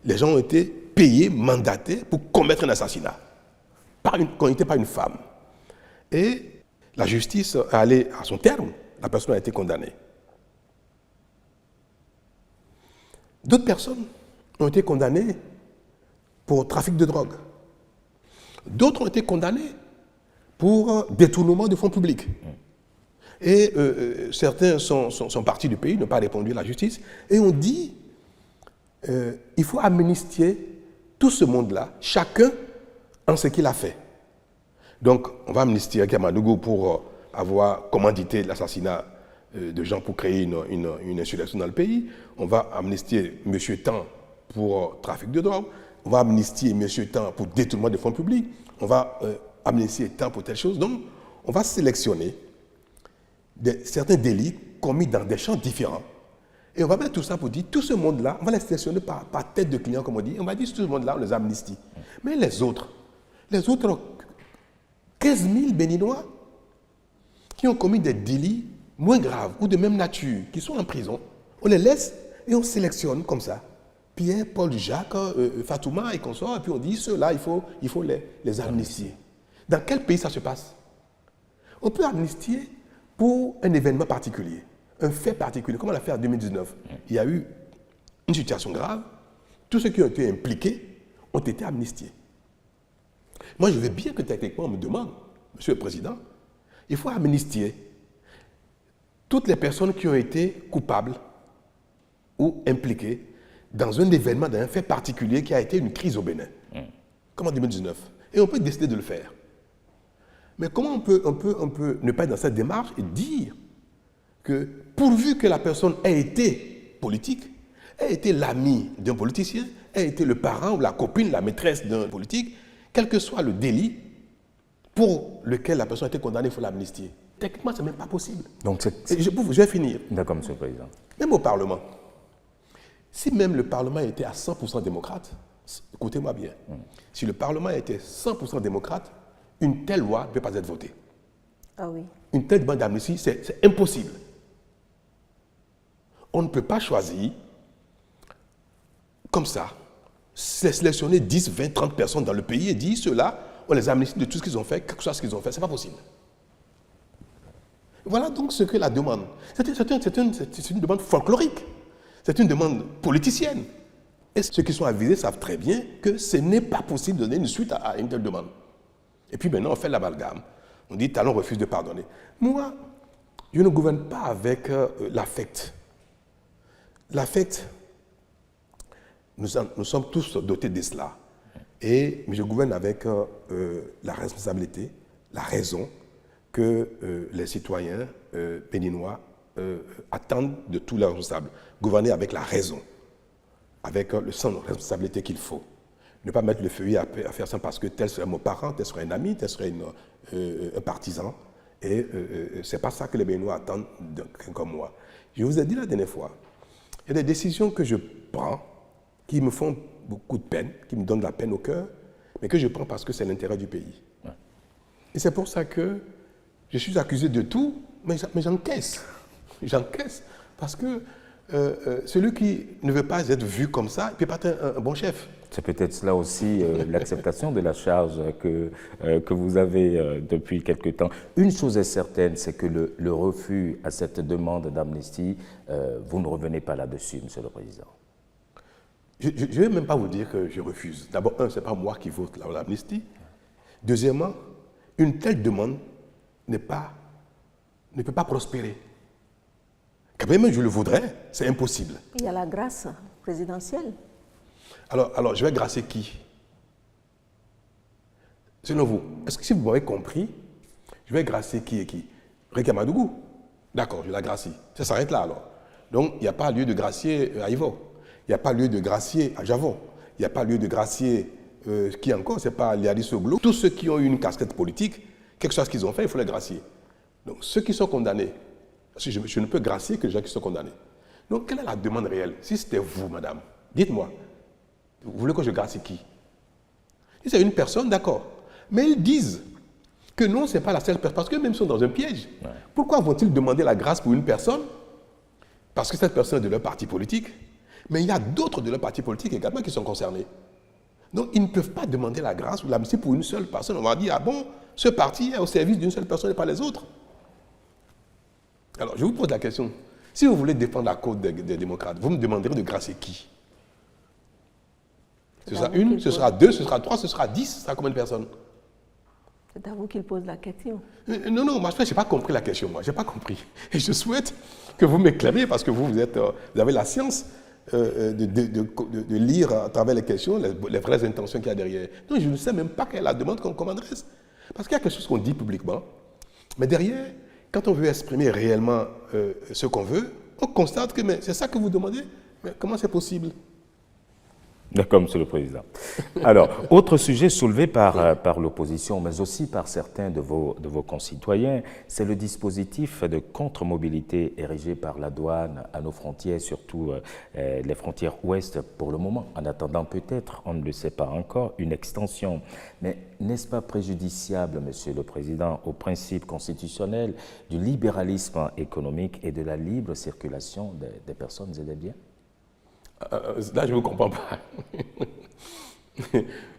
les gens ont été payés, mandatés pour commettre un assassinat. Qu'on n'était pas une femme. Et la justice est allée à son terme. La personne a été condamnée. D'autres personnes ont été condamnées pour trafic de drogue. D'autres ont été condamnées pour détournement de fonds publics. Et certains sont partis du pays, n'ont pas répondu à la justice, et on dit il faut amnistier tout ce monde-là, chacun en ce qu'il a fait. Donc, on va amnistier Réki Amadougou pour avoir commandité l'assassinat de gens pour créer une insurrection dans le pays. On va amnistier M. Tan pour trafic de drogue. On va amnistier M. Tan pour détournement de fonds publics. On va amnistier Tan pour telle chose. Donc, on va sélectionner certains délits commis dans des champs différents. Et on va mettre tout ça pour dire, tout ce monde-là, on va les sélectionner par tête de client, comme on dit. On va dire, tout ce monde-là, on les amnistie. Mais les autres 15 000 Béninois qui ont commis des délits moins graves ou de même nature, qui sont en prison, on les laisse et on sélectionne comme ça. Pierre, Paul, Jacques, Fatouma et consorts, et puis on dit, ceux-là, il faut les amnistier. Dans quel pays ça se passe? On peut amnistier pour un événement particulier, un fait particulier, comme on l'a fait en 2019. Il y a eu une situation grave, tous ceux qui ont été impliqués ont été amnistiés. Moi, je veux bien que techniquement on me demande, Monsieur le Président, il faut amnistier toutes les personnes qui ont été coupables ou impliquées dans un événement, dans un fait particulier qui a été une crise au Bénin, comme en 2019. Et on peut décider de le faire. Mais comment on peut ne pas être dans cette démarche et dire que pourvu que la personne ait été politique, ait été l'ami d'un politicien, ait été le parent ou la copine, la maîtresse d'un politique, quel que soit le délit pour lequel la personne a été condamnée, il faut l'amnistier. Techniquement, ce n'est même pas possible. Donc je vais finir. D'accord, Monsieur le Président. Même au Parlement. Si même le Parlement était à 100% démocrate, écoutez-moi bien, si le Parlement était 100% démocrate, une telle loi ne peut pas être votée. Ah oui. Une telle demande d'amnistie, c'est impossible. On ne peut pas choisir comme ça, sélectionner 10, 20, 30 personnes dans le pays et dire ceux-là, on les amnistie de tout ce qu'ils ont fait, quel que soit ce qu'ils ont fait. Ce n'est pas possible. Voilà donc ce que la demande. C'est une demande folklorique. C'est une demande politicienne. Et ceux qui sont avisés savent très bien que ce n'est pas possible de donner une suite à une telle demande. Et puis maintenant, on fait l'amalgame. On dit, Talon refuse de pardonner. Moi, je ne gouverne pas avec l'affect. L'affect, nous sommes tous dotés de cela. Mais je gouverne avec la responsabilité, la raison que les citoyens béninois attendent de tous leurs responsables. Gouverner avec la raison, avec le sens de responsabilité qu'il faut. Ne pas mettre le feuillet à faire ça parce que tel serait mon parent, tel serait un ami, tel serait un partisan. Et ce n'est pas ça que les Béninois attendent de quelqu'un comme moi. Je vous ai dit la dernière fois, il y a des décisions que je prends qui me font beaucoup de peine, qui me donnent de la peine au cœur, mais que je prends parce que c'est l'intérêt du pays. Ouais. Et c'est pour ça que je suis accusé de tout, mais j'encaisse. J'encaisse parce que celui qui ne veut pas être vu comme ça, il ne peut pas être un bon chef. C'est peut-être cela aussi l'acceptation de la charge que vous avez depuis quelque temps. Une chose est certaine, c'est que le refus à cette demande d'amnistie, vous ne revenez pas là-dessus, Monsieur le Président. Je ne vais même pas vous dire que je refuse. D'abord, ce n'est pas moi qui vote l'amnistie. Deuxièmement, une telle demande ne peut pas prospérer. Quand même, je le voudrais, c'est impossible. Il y a la grâce présidentielle. Alors, je vais gracier qui? Selon vous, est-ce que si vous m'avez compris, je vais gracier qui et qui? Rika Madougou. D'accord, je la gracie. Ça s'arrête là alors. Donc, il n'y a pas lieu de gracier à Ivo. Il n'y a pas lieu de gracier à Javon. Il n'y a pas lieu de gracier qui encore, ce n'est pas Liadis Oglou. Tous ceux qui ont eu une casquette politique, quelque chose qu'ils ont fait, il faut les gracier. Donc, ceux qui sont condamnés, parce que je ne peux gracier que les gens qui sont condamnés. Donc, quelle est la demande réelle? Si c'était vous, madame, dites-moi, vous voulez que je gracie qui? Si c'est une personne, d'accord. Mais ils disent que non, ce n'est pas la seule personne, parce qu'eux-mêmes sont dans un piège. Ouais. Pourquoi vont-ils demander la grâce pour une personne? Parce que cette personne est de leur parti politique. Mais il y a d'autres de leur parti politique également qui sont concernés. Donc, ils ne peuvent pas demander la grâce ou l'amnistie pour une seule personne. On va dire, ah bon, ce parti est au service d'une seule personne et pas les autres. Alors, je vous pose la question. Si vous voulez défendre la cause des démocrates, vous me demanderez de gracier qui? Ce sera une, ce sera deux, ce sera trois, ce sera 10, ce sera combien de personnes? C'est à vous qu'il pose la question. Non, moi, je n'ai pas compris la question, moi. Je n'ai pas compris. Et je souhaite que vous m'éclairiez parce que vous avez la science de lire à travers les questions les vraies intentions qu'il y a derrière. Non, je ne sais même pas quelle est la demande qu'on m'adresse. Parce qu'il y a quelque chose qu'on dit publiquement, mais derrière, quand on veut exprimer réellement ce qu'on veut, on constate que c'est ça que vous demandez. Mais comment c'est possible? D'accord, Monsieur le Président. Alors, autre sujet soulevé par l'opposition, mais aussi par certains de vos concitoyens, c'est le dispositif de contre-mobilité érigé par la douane à nos frontières, surtout les frontières ouest pour le moment, en attendant peut-être, on ne le sait pas encore, une extension. Mais n'est-ce pas préjudiciable, Monsieur le Président, au principe constitutionnel du libéralisme économique et de la libre circulation des personnes et des biens? Là, je ne vous comprends pas.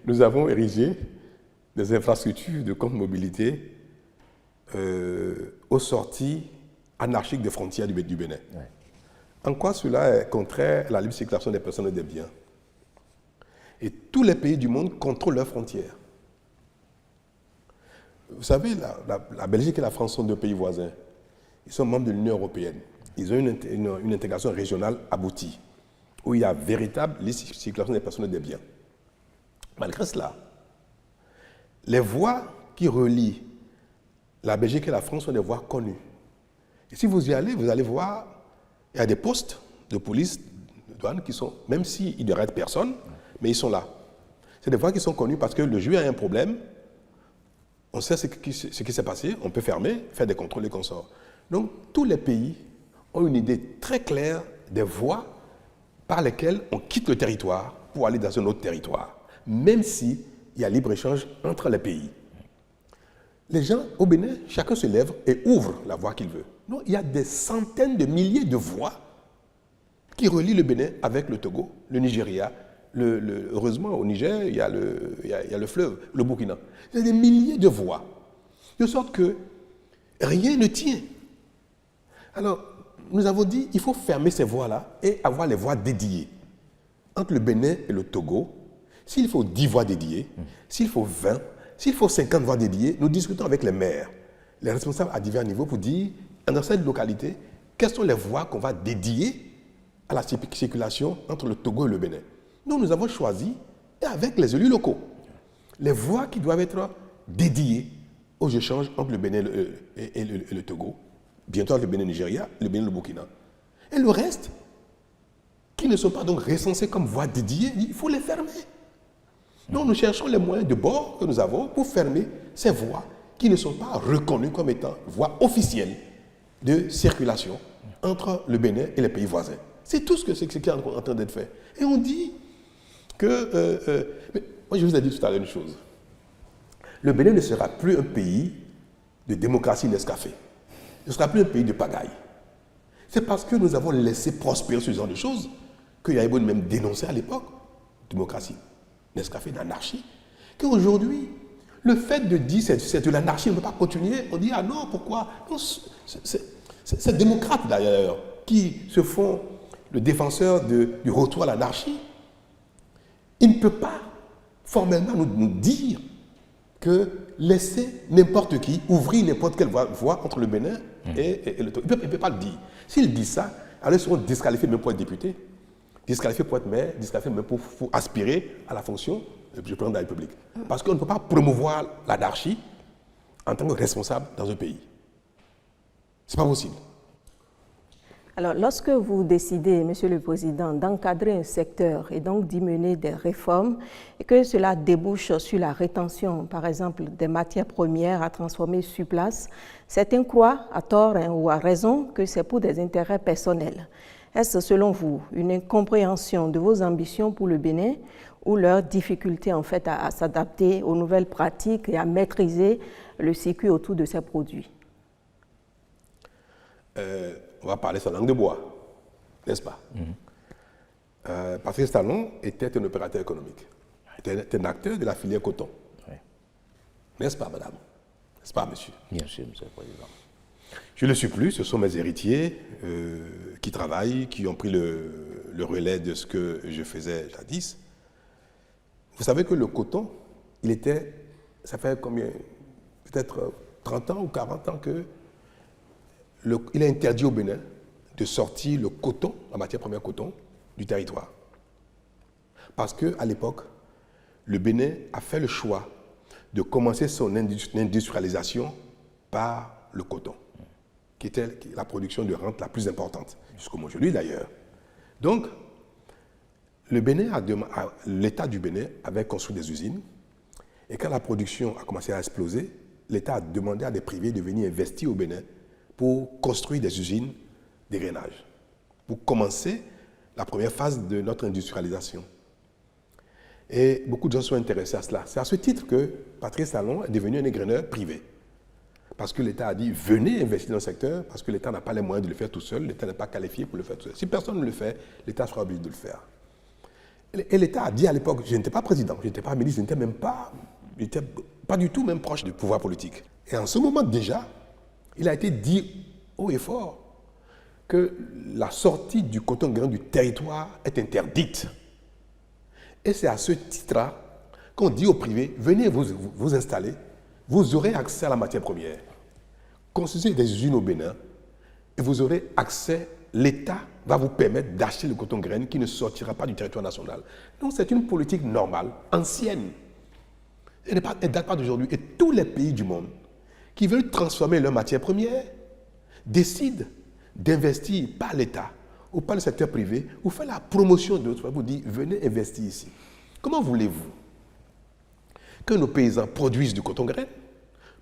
Nous avons érigé des infrastructures de contre-mobilité aux sorties anarchiques des frontières du Bénin. Ouais. En quoi cela est contraire à la libre circulation des personnes et des biens? Et tous les pays du monde contrôlent leurs frontières. Vous savez, la Belgique et la France sont deux pays voisins. Ils sont membres de l'Union européenne. Ils ont une intégration régionale aboutie, où il y a véritable circulation des personnes et des biens. Malgré cela, les voies qui relient la Belgique et la France sont des voies connues. Et si vous y allez, vous allez voir, il y a des postes de police, de douane qui sont, même s'ils n'arrêtent personne, mais ils sont là. C'est des voies qui sont connues parce que le juge a un problème, on sait ce qui s'est passé, on peut fermer, faire des contrôles et consorts. Donc, tous les pays ont une idée très claire des voies par lesquelles on quitte le territoire pour aller dans un autre territoire, même s'il y a libre-échange entre les pays. Les gens au Bénin, chacun se lève et ouvre la voie qu'il veut. Non, il y a des centaines de milliers de voies qui relient le Bénin avec le Togo, le Nigeria. Heureusement, au Niger, il y a le fleuve, le Burkina. Il y a des milliers de voies, de sorte que rien ne tient. Alors, nous avons dit qu'il faut fermer ces voies-là et avoir les voies dédiées. Entre le Bénin et le Togo, s'il faut 10 voies dédiées, s'il faut 20, s'il faut 50 voies dédiées, nous discutons avec les maires, les responsables à divers niveaux pour dire, dans cette localité, quelles sont les voies qu'on va dédier à la circulation entre le Togo et le Bénin. Donc nous avons choisi, et avec les élus locaux, les voies qui doivent être dédiées aux échanges entre le Bénin et le Togo, bientôt le Bénin Nigeria, le Bénin le Burkina. Et le reste, qui ne sont pas donc recensés comme voies dédiées, il faut les fermer. Donc nous cherchons les moyens de bord que nous avons pour fermer ces voies qui ne sont pas reconnues comme étant voies officielles de circulation entre le Bénin et les pays voisins. C'est tout ce qui est en train d'être fait. Et on dit que... mais moi je vous ai dit tout à l'heure une chose. Le Bénin ne sera plus un pays de démocratie Nescafé. Ce ne sera plus un pays de pagaille. C'est parce que nous avons laissé prospérer ce genre de choses que Yaïboun même dénonçait à l'époque, démocratie, Nescafé, d'anarchie, qu'aujourd'hui, le fait de dire c'est de l'anarchie, on ne peut pas continuer, on dit ah non, pourquoi? C'est démocrates d'ailleurs qui se font le défenseur du retour à l'anarchie, il ne peut pas formellement nous dire que laisser n'importe qui ouvrir n'importe quelle voie entre le Bénin et le Togo. Il ne peut pas le dire. S'il dit ça, alors ils seront disqualifiés même pour être députés, disqualifiés pour être maire, disqualifiés même pour aspirer à la fonction du président de la République. Parce qu'on ne peut pas promouvoir l'anarchie en tant que responsable dans un pays. Ce n'est pas possible. Alors, lorsque vous décidez, Monsieur le Président, d'encadrer un secteur et donc d'y mener des réformes, et que cela débouche sur la rétention, par exemple, des matières premières à transformer sur place, certains croient, à tort ou à raison, que c'est pour des intérêts personnels. Est-ce, selon vous, une incompréhension de vos ambitions pour le Bénin ou leur difficulté, en fait, à s'adapter aux nouvelles pratiques et à maîtriser le circuit autour de ces produits? On va parler sa langue de bois, n'est-ce pas? Patrice Talon était un opérateur économique, était un acteur de la filière coton. Oui. N'est-ce pas, madame? N'est-ce pas, monsieur? Bien sûr, monsieur le Président. Je ne le suis plus, ce sont mes héritiers qui travaillent, qui ont pris le relais de ce que je faisais jadis. Vous savez que le coton, ça fait combien? Peut-être 30 ans ou 40 ans que il est interdit au Bénin de sortir le coton, la matière première coton, du territoire. Parce qu'à l'époque, le Bénin a fait le choix de commencer son industrialisation par le coton, qui était la production de rente la plus importante, jusqu'au aujourd'hui d'ailleurs. Donc, l'État du Bénin avait construit des usines, et quand la production a commencé à exploser, l'État a demandé à des privés de venir investir au Bénin pour construire des usines d'égrainage, pour commencer la première phase de notre industrialisation. Et beaucoup de gens sont intéressés à cela. C'est à ce titre que Patrice Talon est devenu un égraineur privé. Parce que l'État a dit, venez investir dans le secteur, parce que l'État n'a pas les moyens de le faire tout seul, l'État n'est pas qualifié pour le faire tout seul. Si personne ne le fait, l'État sera obligé de le faire. Et l'État a dit à l'époque, je n'étais pas président, je n'étais pas ministre, je n'étais pas du tout même proche du pouvoir politique. Et en ce moment déjà, il a été dit haut et fort que la sortie du coton grain du territoire est interdite. Et c'est à ce titre-là qu'on dit aux privés, venez vous installer, vous aurez accès à la matière première. Construisez des usines au Bénin et vous aurez accès, l'État va vous permettre d'acheter le coton grain qui ne sortira pas du territoire national. Donc c'est une politique normale, ancienne. Elle ne date pas d'aujourd'hui. Et tous les pays du monde qui veulent transformer leur matière première décident d'investir par l'État ou par le secteur privé ou faire la promotion de l'autre. Vous dites, venez investir ici. Comment voulez-vous que nos paysans produisent du coton grain,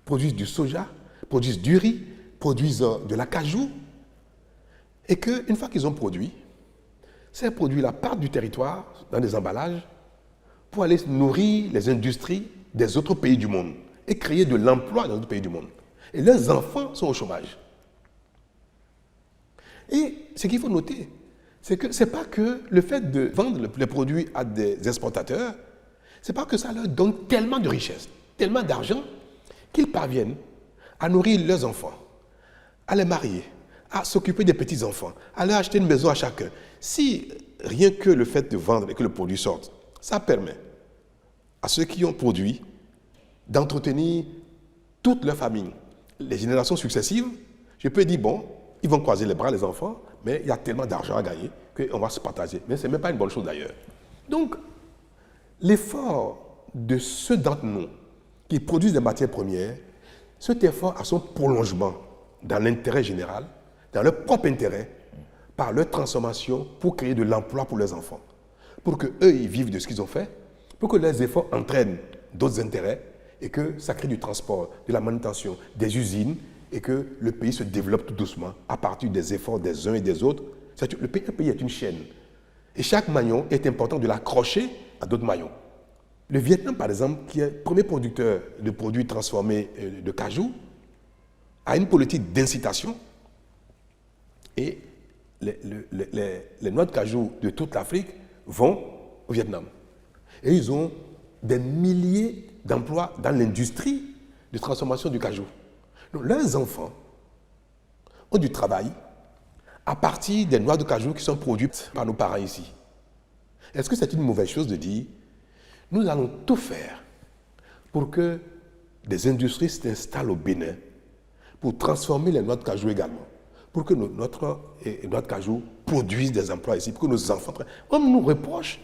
produisent du soja, produisent du riz, produisent de l'acajou, et qu'une fois qu'ils ont produit, ces produits-là partent du territoire dans des emballages pour aller nourrir les industries des autres pays du monde et créer de l'emploi dans d'autres pays du monde. Et leurs enfants sont au chômage. Et ce qu'il faut noter, c'est que ce n'est pas que le fait de vendre les produits à des exportateurs, ce n'est pas que ça leur donne tellement de richesse, tellement d'argent, qu'ils parviennent à nourrir leurs enfants, à les marier, à s'occuper des petits-enfants, à leur acheter une maison à chacun. Si rien que le fait de vendre et que le produit sorte, ça permet à ceux qui ont produit d'entretenir toute leur famille, les générations successives, je peux dire, bon, ils vont croiser les bras, les enfants, mais il y a tellement d'argent à gagner qu'on va se partager. Mais ce n'est même pas une bonne chose d'ailleurs. Donc, l'effort de ceux d'entre nous qui produisent des matières premières, cet effort a son prolongement dans l'intérêt général, dans leur propre intérêt, par leur transformation pour créer de l'emploi pour leurs enfants. Pour qu'eux, ils vivent de ce qu'ils ont fait, pour que leurs efforts entraînent d'autres intérêts et que ça crée du transport, de la manutention, des usines et que le pays se développe tout doucement à partir des efforts des uns et des autres. Un pays est une chaîne. Et chaque maillon est important de l'accrocher à d'autres maillons. Le Vietnam, par exemple, qui est le premier producteur de produits transformés de cajou, a une politique d'incitation et les noix de cajou de toute l'Afrique vont au Vietnam. Et ils ont des milliers d'emplois dans l'industrie de transformation du cajou. Donc, leurs enfants ont du travail à partir des noix de cajou qui sont produites par nos parents ici. Est-ce que c'est une mauvaise chose de dire Nous allons tout faire pour que des industries s'installent au Bénin pour transformer les noix de cajou également, pour que notre noix de cajou produisent des emplois ici, pour que nos enfants... On nous reproche,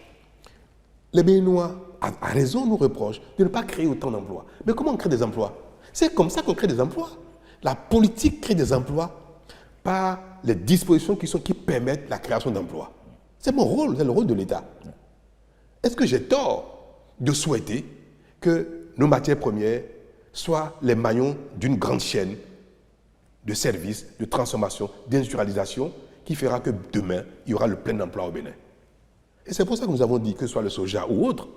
les Béninois, à raison, nous reprochent de ne pas créer autant d'emplois. Mais comment on crée des emplois? C'est comme ça qu'on crée des emplois. La politique crée des emplois par les dispositions qui permettent la création d'emplois. C'est mon rôle, c'est le rôle de l'État. Est-ce que j'ai tort de souhaiter que nos matières premières soient les maillons d'une grande chaîne de services, de transformation, d'industrialisation qui fera que demain, il y aura le plein emploi au Bénin? Et c'est pour ça que nous avons dit, que ce soit le soja ou autre,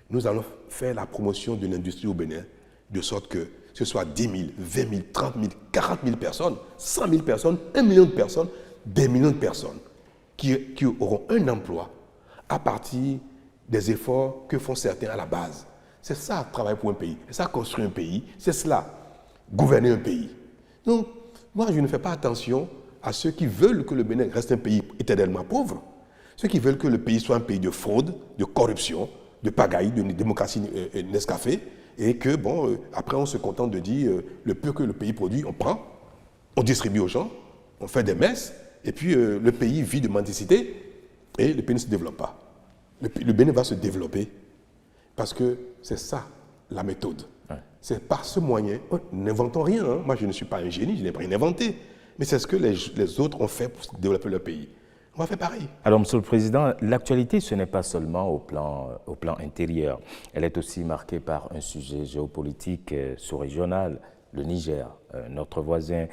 nous allons faire la promotion de l'industrie au Bénin, de sorte que ce soit 10 000, 20 000, 30 000, 40 000 personnes, 100 000 personnes, 1 million de personnes, des millions de personnes qui auront un emploi à partir des efforts que font certains à la base. C'est ça, travailler pour un pays. C'est ça, construire un pays. C'est cela, gouverner un pays. Donc, moi, je ne fais pas attention à ceux qui veulent que le Bénin reste un pays éternellement pauvre, ceux qui veulent que le pays soit un pays de fraude, de corruption, de pagaille, de démocratie Nescafé, et que, bon, après, on se contente de dire le peu que le pays produit, on prend, on distribue aux gens, on fait des messes, et puis le pays vit de mendicité, et le pays ne se développe pas. Le Bénin va se développer, parce que c'est ça, la méthode. Ouais. C'est par ce moyen, n'inventons rien, hein. Moi, je ne suis pas un génie, je n'ai rien inventé, mais c'est ce que les autres ont fait pour développer leur pays. On va faire pareil. Alors, Monsieur le Président, l'actualité, ce n'est pas seulement au plan intérieur. Elle est aussi marquée par un sujet géopolitique sous-régional, le Niger, notre voisin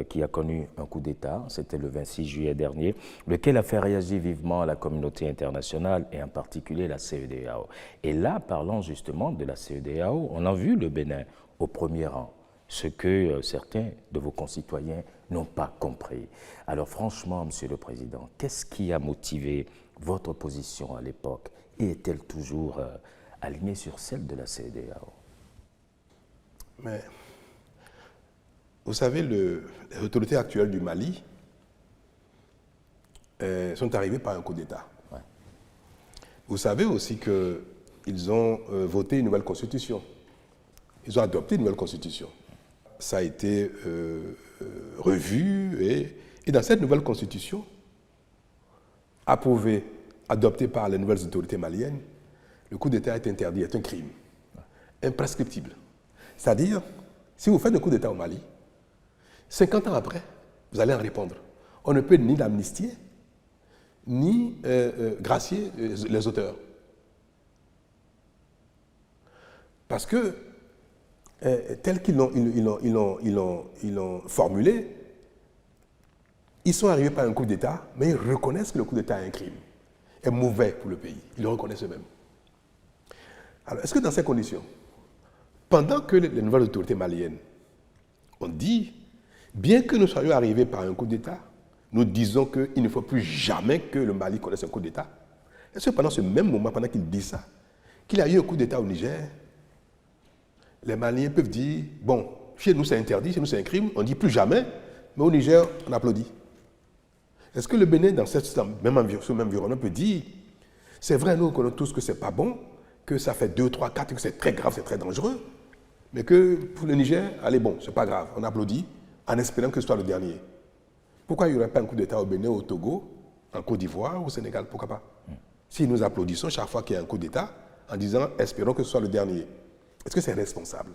qui a connu un coup d'État, c'était le 26 juillet dernier, lequel a fait réagir vivement la communauté internationale et en particulier la CEDEAO. Et là, parlant justement de la CEDEAO, on a vu le Bénin au premier rang, ce que certains de vos concitoyens n'ont pas compris. Alors franchement, Monsieur le Président, qu'est-ce qui a motivé votre position à l'époque et est-elle toujours alignée sur celle de la CEDEAO? Mais, vous savez, les autorités actuelles du Mali sont arrivées par un coup d'État. Ouais. Vous savez aussi qu'ils ont voté une nouvelle constitution. Ils ont adopté une nouvelle constitution. Ça a été revu et dans cette nouvelle constitution, approuvée, adoptée par les nouvelles autorités maliennes, le coup d'État est interdit, est un crime, imprescriptible. C'est-à-dire, si vous faites un coup d'État au Mali, 50 ans après, vous allez en répondre. On ne peut ni l'amnistier, ni gracier les auteurs. Parce que tel qu'ils l'ont formulé, ils sont arrivés par un coup d'État, mais ils reconnaissent que le coup d'État est un crime, est mauvais pour le pays. Ils le reconnaissent eux-mêmes. Alors, est-ce que dans ces conditions, pendant que les nouvelles autorités maliennes ont dit, bien que nous soyons arrivés par un coup d'État, nous disons qu'il ne faut plus jamais que le Mali connaisse un coup d'État, est-ce que pendant ce même moment, pendant qu'ils disent ça, qu'il y a eu un coup d'État au Niger, les Maliens peuvent dire, bon, chez nous c'est interdit, chez nous c'est un crime, on ne dit plus jamais, mais au Niger, on applaudit. Est-ce que le Bénin, dans ce même environnement, peut dire, c'est vrai, nous connaissons tous que ce n'est pas bon, que ça fait 2, 3, 4, que c'est très grave, c'est très dangereux, mais que pour le Niger, allez, bon, c'est pas grave, on applaudit, en espérant que ce soit le dernier. Pourquoi il n'y aurait pas un coup d'État au Bénin, au Togo, en Côte d'Ivoire, au Sénégal, pourquoi pas? Si nous applaudissons chaque fois qu'il y a un coup d'État, en disant, espérons que ce soit le dernier. Est-ce que c'est responsable?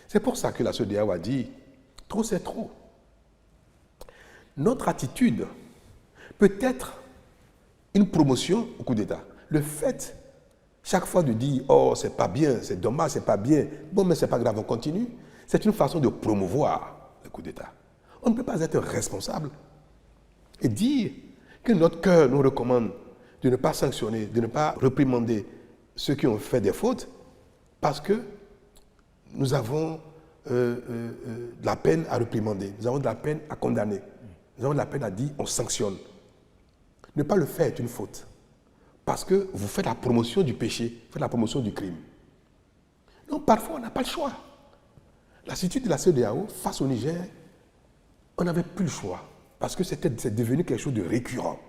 C'est pour ça que la CEDEAO a dit, trop c'est trop. Notre attitude peut être une promotion au coup d'État. Le fait, chaque fois de dire, oh, c'est pas bien, c'est dommage, c'est pas bien, bon, mais c'est pas grave, on continue, c'est une façon de promouvoir le coup d'État. On ne peut pas être responsable et dire que notre cœur nous recommande de ne pas sanctionner, de ne pas réprimander ceux qui ont fait des fautes, parce que nous avons de la peine à réprimander, nous avons de la peine à condamner, nous avons de la peine à dire on sanctionne. Ne pas le faire est une faute, parce que vous faites la promotion du péché, vous faites la promotion du crime. Donc parfois on n'a pas le choix. L'attitude de la CEDEAO face au Niger, on n'avait plus le choix, parce que c'est devenu quelque chose de récurrent.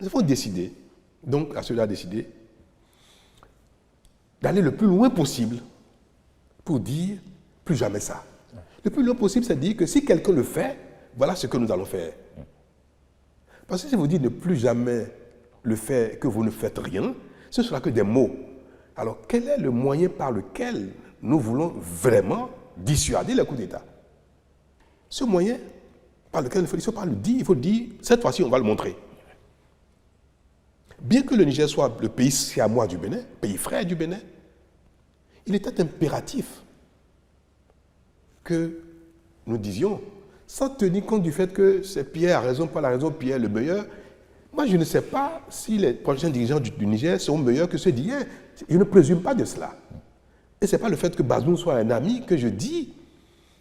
Nous avons décidé Donc, la CEDEAO a décidé d'aller le plus loin possible pour dire plus jamais ça. Le plus loin possible, c'est dire que si quelqu'un le fait, voilà ce que nous allons faire. Parce que si vous dites ne plus jamais le faire, que vous ne faites rien, ce ne sera que des mots. Alors, quel est le moyen par lequel nous voulons vraiment dissuader les coups d'État? Ce moyen par lequel il faut pas le dire, il faut dire, cette fois-ci, on va le montrer. Bien que le Niger soit le pays siamois du Bénin, pays frère du Bénin, il était impératif que nous disions, sans tenir compte du fait que c'est Pierre a raison, Paul a raison, Pierre est le meilleur. Moi, je ne sais pas si les prochains dirigeants du Niger seront meilleurs que ceux d'hier. Je ne présume pas de cela. Et ce n'est pas le fait que Bazoum soit un ami que je dis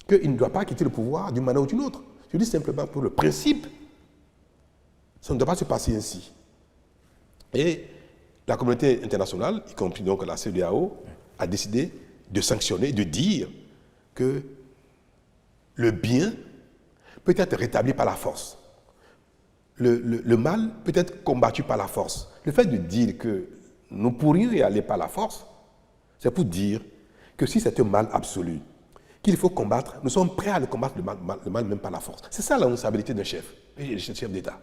qu'il ne doit pas quitter le pouvoir d'une manière ou d'une autre. Je dis simplement pour le principe, ça ne doit pas se passer ainsi. Et la communauté internationale, y compris donc la CEDEAO, a décidé de sanctionner, de dire que le bien peut être rétabli par la force. Le mal peut être combattu par la force. Le fait de dire que nous pourrions y aller par la force, c'est pour dire que si c'est un mal absolu, qu'il faut combattre, nous sommes prêts à le combattre, le mal même par la force. C'est ça la responsabilité d'un chef, et chef d'État.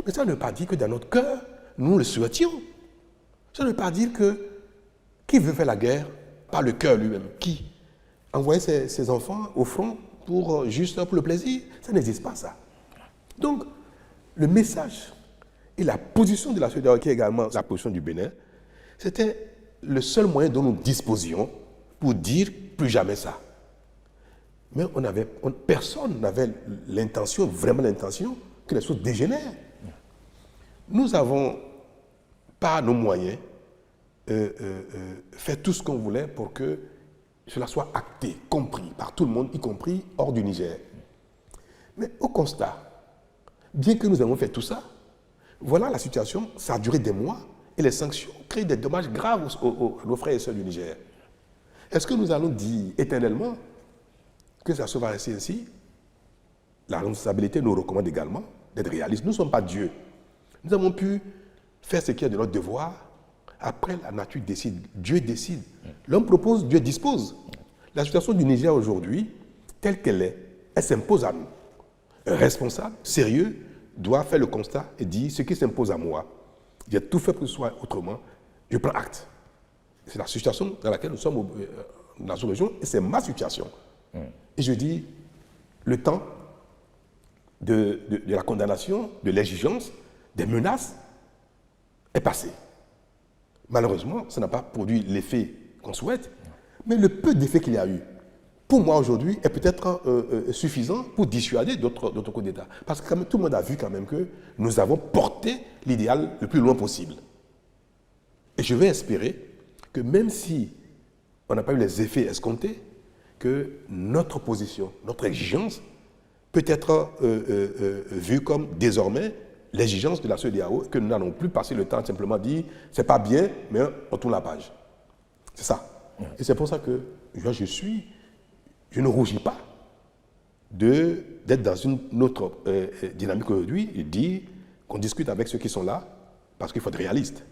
Mais ça ne veut pas dire que dans notre cœur, nous le souhaitions. Ça ne veut pas dire que qui veut faire la guerre par le cœur lui-même. Qui envoyer ses enfants au front juste pour le plaisir, ça n'existe pas ça. Donc, le message et la position de la CEDEAO, qui est également la position du Bénin, c'était le seul moyen dont nous disposions pour dire plus jamais ça. Mais personne n'avait l'intention, vraiment l'intention, que les choses dégénèrent. Nous avons, par nos moyens, fait tout ce qu'on voulait pour que cela soit acté, compris par tout le monde, y compris hors du Niger. Mais au constat, bien que nous ayons fait tout ça, voilà la situation, ça a duré des mois et les sanctions créent des dommages graves à nos frères et sœurs du Niger. Est-ce que nous allons dire éternellement que ça se va rester ainsi? La responsabilité nous recommande également d'être réalistes. Nous ne sommes pas Dieu. Nous avons pu faire ce qui est de notre devoir. Après, la nature décide. Dieu décide. L'homme propose, Dieu dispose. La situation du Niger aujourd'hui, telle qu'elle est, elle s'impose à nous. Un responsable, sérieux, doit faire le constat et dire ce qui s'impose à moi. J'ai tout fait pour que ce soit autrement. Je prends acte. C'est la situation dans laquelle nous sommes dans la sous-région et c'est ma situation. Et je dis, le temps de la condamnation, de l'exigence, des menaces est passé. Malheureusement, ça n'a pas produit l'effet qu'on souhaite, mais le peu d'effet qu'il y a eu, pour moi aujourd'hui, est peut-être suffisant pour dissuader d'autres coups d'État. Parce que tout le monde a vu quand même que nous avons porté l'idéal le plus loin possible. Et je vais espérer que même si on n'a pas eu les effets escomptés, que notre position, notre exigence peut être vue comme désormais l'exigence de la CEDEAO, que nous n'allons plus passer le temps de simplement dire c'est pas bien, mais on tourne la page. C'est ça. Et c'est pour ça que je ne rougis pas d'être dans une autre dynamique aujourd'hui et dire qu'on discute avec ceux qui sont là, parce qu'il faut être réaliste.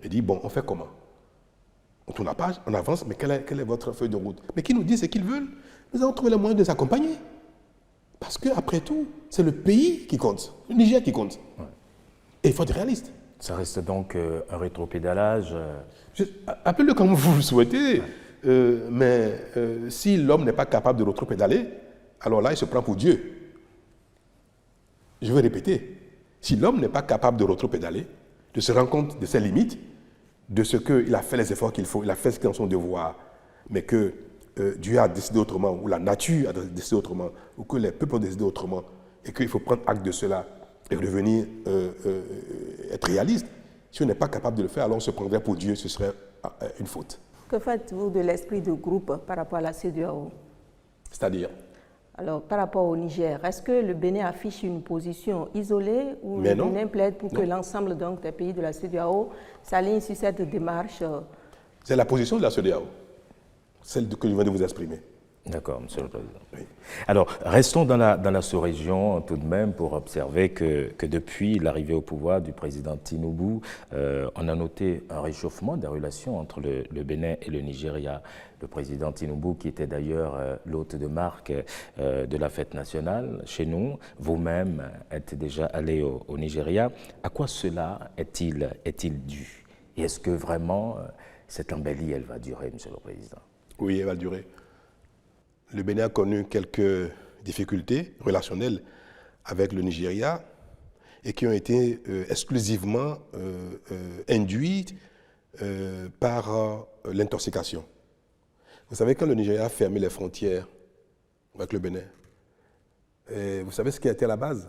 Et dire, bon, on fait comment? On tourne la page, on avance, mais quelle est votre feuille de route? Mais qui nous dit ce qu'ils veulent? Nous allons trouver le moyen de les accompagner. Parce qu'après tout, c'est le pays qui compte, le Niger qui compte. Ouais. Et il faut être réaliste. Ça reste donc un rétropédalage. Appelez-le comme vous le souhaitez, mais si l'homme n'est pas capable de rétropédaler, alors là, il se prend pour Dieu. Je vais répéter. Si l'homme n'est pas capable de rétropédaler, de se rendre compte de ses limites, de ce qu'il a fait les efforts qu'il faut, il a fait ce qui est son devoir, mais que Dieu a décidé autrement, ou la nature a décidé autrement, ou que les peuples ont décidé autrement, et qu'il faut prendre acte de cela et revenir être réaliste. Si on n'est pas capable de le faire, alors on se prendrait pour Dieu, ce serait une faute. Que faites-vous de l'esprit de groupe par rapport à la CEDEAO? C'est-à-dire? Alors, par rapport au Niger, est-ce que le Bénin affiche une position isolée ou le Bénin plaide pour que l'ensemble donc, des pays de la CEDEAO s'alignent sur cette démarche? C'est la position de la CEDEAO, celle que je viens de vous exprimer. D'accord, Monsieur le Président. Oui. Alors, restons dans la sous-région tout de même pour observer que depuis l'arrivée au pouvoir du président Tinubu, on a noté un réchauffement des relations entre le Bénin et le Nigeria. Le président Tinubu, qui était d'ailleurs l'hôte de marque de la fête nationale chez nous, vous-même êtes déjà allé au Nigeria. À quoi cela est-il dû? Et est-ce que vraiment cette embellie, elle va durer, Monsieur le Président? Oui, elle va durer. Le Bénin a connu quelques difficultés relationnelles avec le Nigeria et qui ont été exclusivement induites par l'intoxication. Vous savez, quand le Nigeria a fermé les frontières avec le Bénin, vous savez ce qui a été à la base?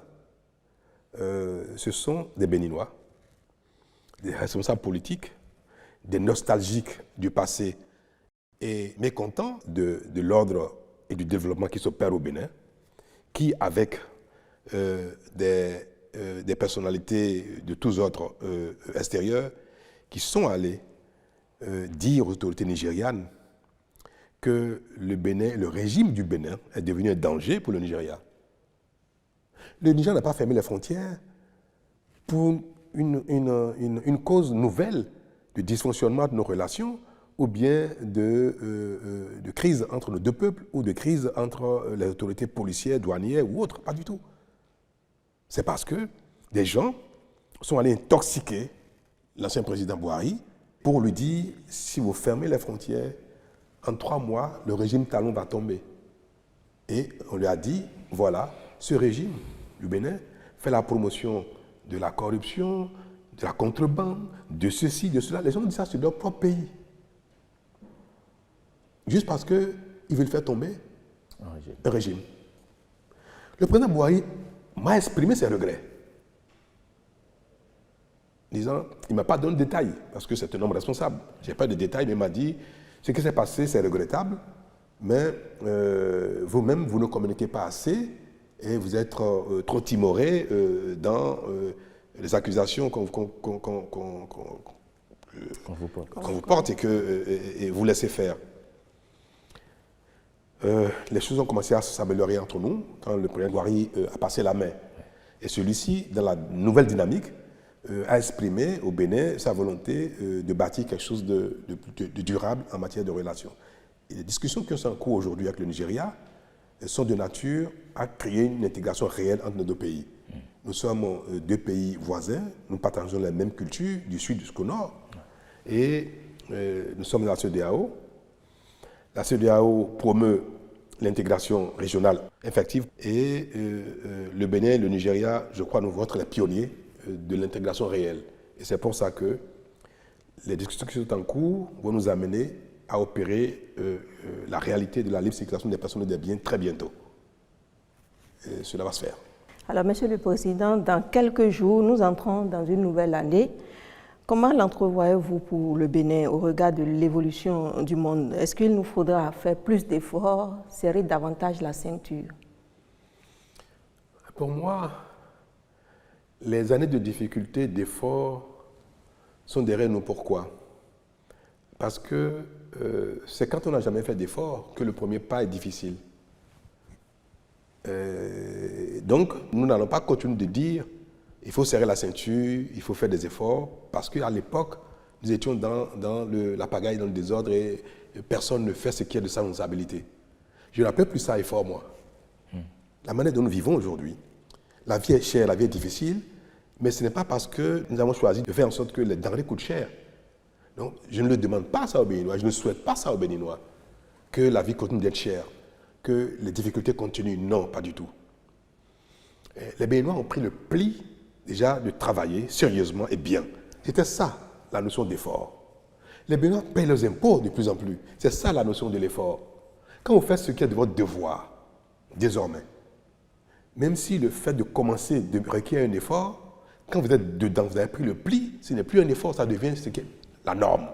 Ce sont des Béninois, des responsables politiques, des nostalgiques du passé et mécontents de l'ordre et du développement qui s'opère au Bénin, qui, avec des personnalités de tous ordres extérieurs, qui sont allés dire aux autorités nigérianes que le régime du Bénin est devenu un danger pour le Nigeria. Le Nigeria n'a pas fermé les frontières pour une cause nouvelle de dysfonctionnement de nos relations ou bien de crise entre nos deux peuples ou de crise entre les autorités policières, douanières ou autres, pas du tout. C'est parce que des gens sont allés intoxiquer l'ancien président Buhari pour lui dire « si vous fermez les frontières, en 3 mois, le régime Talon va tomber ». Et on lui a dit « voilà, ce régime du Bénin fait la promotion de la corruption, de la contrebande, de ceci, de cela. » Les gens disent ça sur leur propre pays. Juste parce qu'ils veulent faire tomber un régime. Le président Buhari m'a exprimé ses regrets. Disant, il ne m'a pas donné de détails, parce que c'est un homme responsable. Je n'ai pas de détails, mais il m'a dit, ce qui s'est passé, c'est regrettable, mais vous-même, vous ne communiquez pas assez et vous êtes trop timoré dans les accusations qu'on vous porte et vous laissez faire. Les choses ont commencé à s'améliorer entre nous quand le président Buhari a passé la main. Et celui-ci, dans la nouvelle dynamique, a exprimé au Bénin sa volonté de bâtir quelque chose de durable en matière de relations. Et les discussions qui sont en cours aujourd'hui avec le Nigeria sont de nature à créer une intégration réelle entre nos deux pays. Nous sommes 2 pays voisins, nous partageons la même culture, du sud jusqu'au nord, et nous sommes dans la CEDEAO. La CEDEAO promeut l'intégration régionale effective et le Bénin et le Nigeria, je crois, nous vont être les pionniers de l'intégration réelle. Et c'est pour ça que les discussions qui sont en cours vont nous amener à opérer la réalité de la libre circulation des personnes et des biens très bientôt. Et cela va se faire. Alors, Monsieur le Président, dans quelques jours, nous entrons dans une nouvelle année. Comment l'entrevoyez-vous pour le Bénin au regard de l'évolution du monde? Est-ce qu'il nous faudra faire plus d'efforts, serrer davantage la ceinture? Pour moi, les années de difficulté, d'efforts sont derrière nous. Pourquoi? Parce que c'est quand on n'a jamais fait d'efforts que le premier pas est difficile. Donc, nous n'allons pas continuer de dire il faut serrer la ceinture, il faut faire des efforts, parce qu'à l'époque, nous étions dans la pagaille, dans le désordre, et personne ne fait ce qui est de sa responsabilité. Je n'appelle plus ça effort, moi. La manière dont nous vivons aujourd'hui, la vie est chère, la vie est difficile, mais ce n'est pas parce que nous avons choisi de faire en sorte que les denrées coûtent cher. Donc, je ne le demande pas ça aux Béninois, je ne souhaite pas ça aux Béninois, que la vie continue d'être chère, que les difficultés continuent. Non, pas du tout. Les Béninois ont pris le pli déjà de travailler sérieusement et bien. C'était ça, la notion d'effort. Les Béninois payent leurs impôts de plus en plus. C'est ça la notion de l'effort. Quand vous faites ce qui est de votre devoir, désormais, même si le fait de commencer requiert un effort, quand vous êtes dedans, vous avez pris le pli, ce n'est plus un effort, ça devient ce qui est la norme.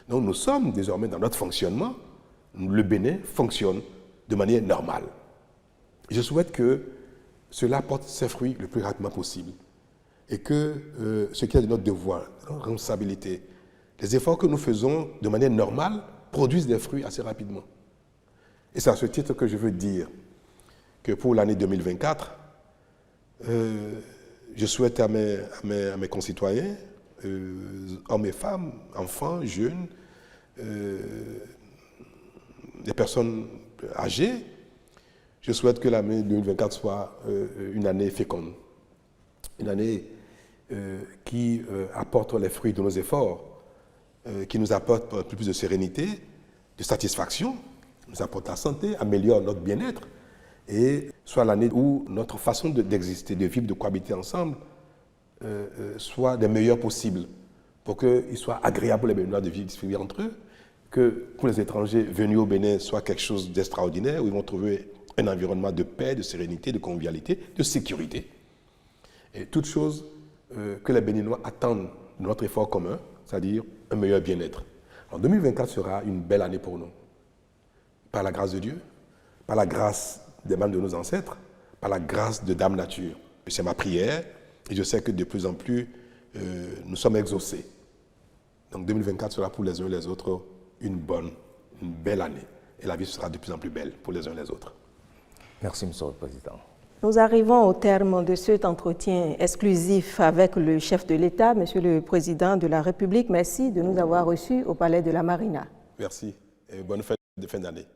Donc nous sommes désormais dans notre fonctionnement, le Bénin fonctionne de manière normale. Je souhaite que cela porte ses fruits le plus rapidement possible et que ce qui est de notre devoir, notre responsabilité, les efforts que nous faisons de manière normale produisent des fruits assez rapidement. Et c'est à ce titre que je veux dire que pour l'année 2024, je souhaite à mes concitoyens, hommes et femmes, enfants, jeunes, des personnes âgées, je souhaite que l'année 2024 soit une année féconde, une année qui apporte les fruits de nos efforts, qui nous apporte plus de sérénité, de satisfaction, nous apporte la santé, améliore notre bien-être, et soit l'année où notre façon d'exister, de vivre, de cohabiter ensemble, soit des meilleures possibles, pour qu'il soit agréable pour les Béninois de vivre entre eux, que pour les étrangers venus au Bénin soit quelque chose d'extraordinaire, où ils vont trouver un environnement de paix, de sérénité, de convivialité, de sécurité. Et toutes choses que les Béninois attendent de notre effort commun, c'est-à-dire un meilleur bien-être. En 2024 sera une belle année pour nous, par la grâce de Dieu, par la grâce des membres de nos ancêtres, par la grâce de Dame Nature. C'est ma prière, et je sais que de plus en plus, nous sommes exaucés. Donc 2024 sera pour les uns et les autres une belle année. Et la vie sera de plus en plus belle pour les uns et les autres. Merci, Monsieur le Président. Nous arrivons au terme de cet entretien exclusif avec le chef de l'État, Monsieur le Président de la République. Merci de nous avoir reçus au Palais de la Marina. Merci et bonne fête de fin d'année.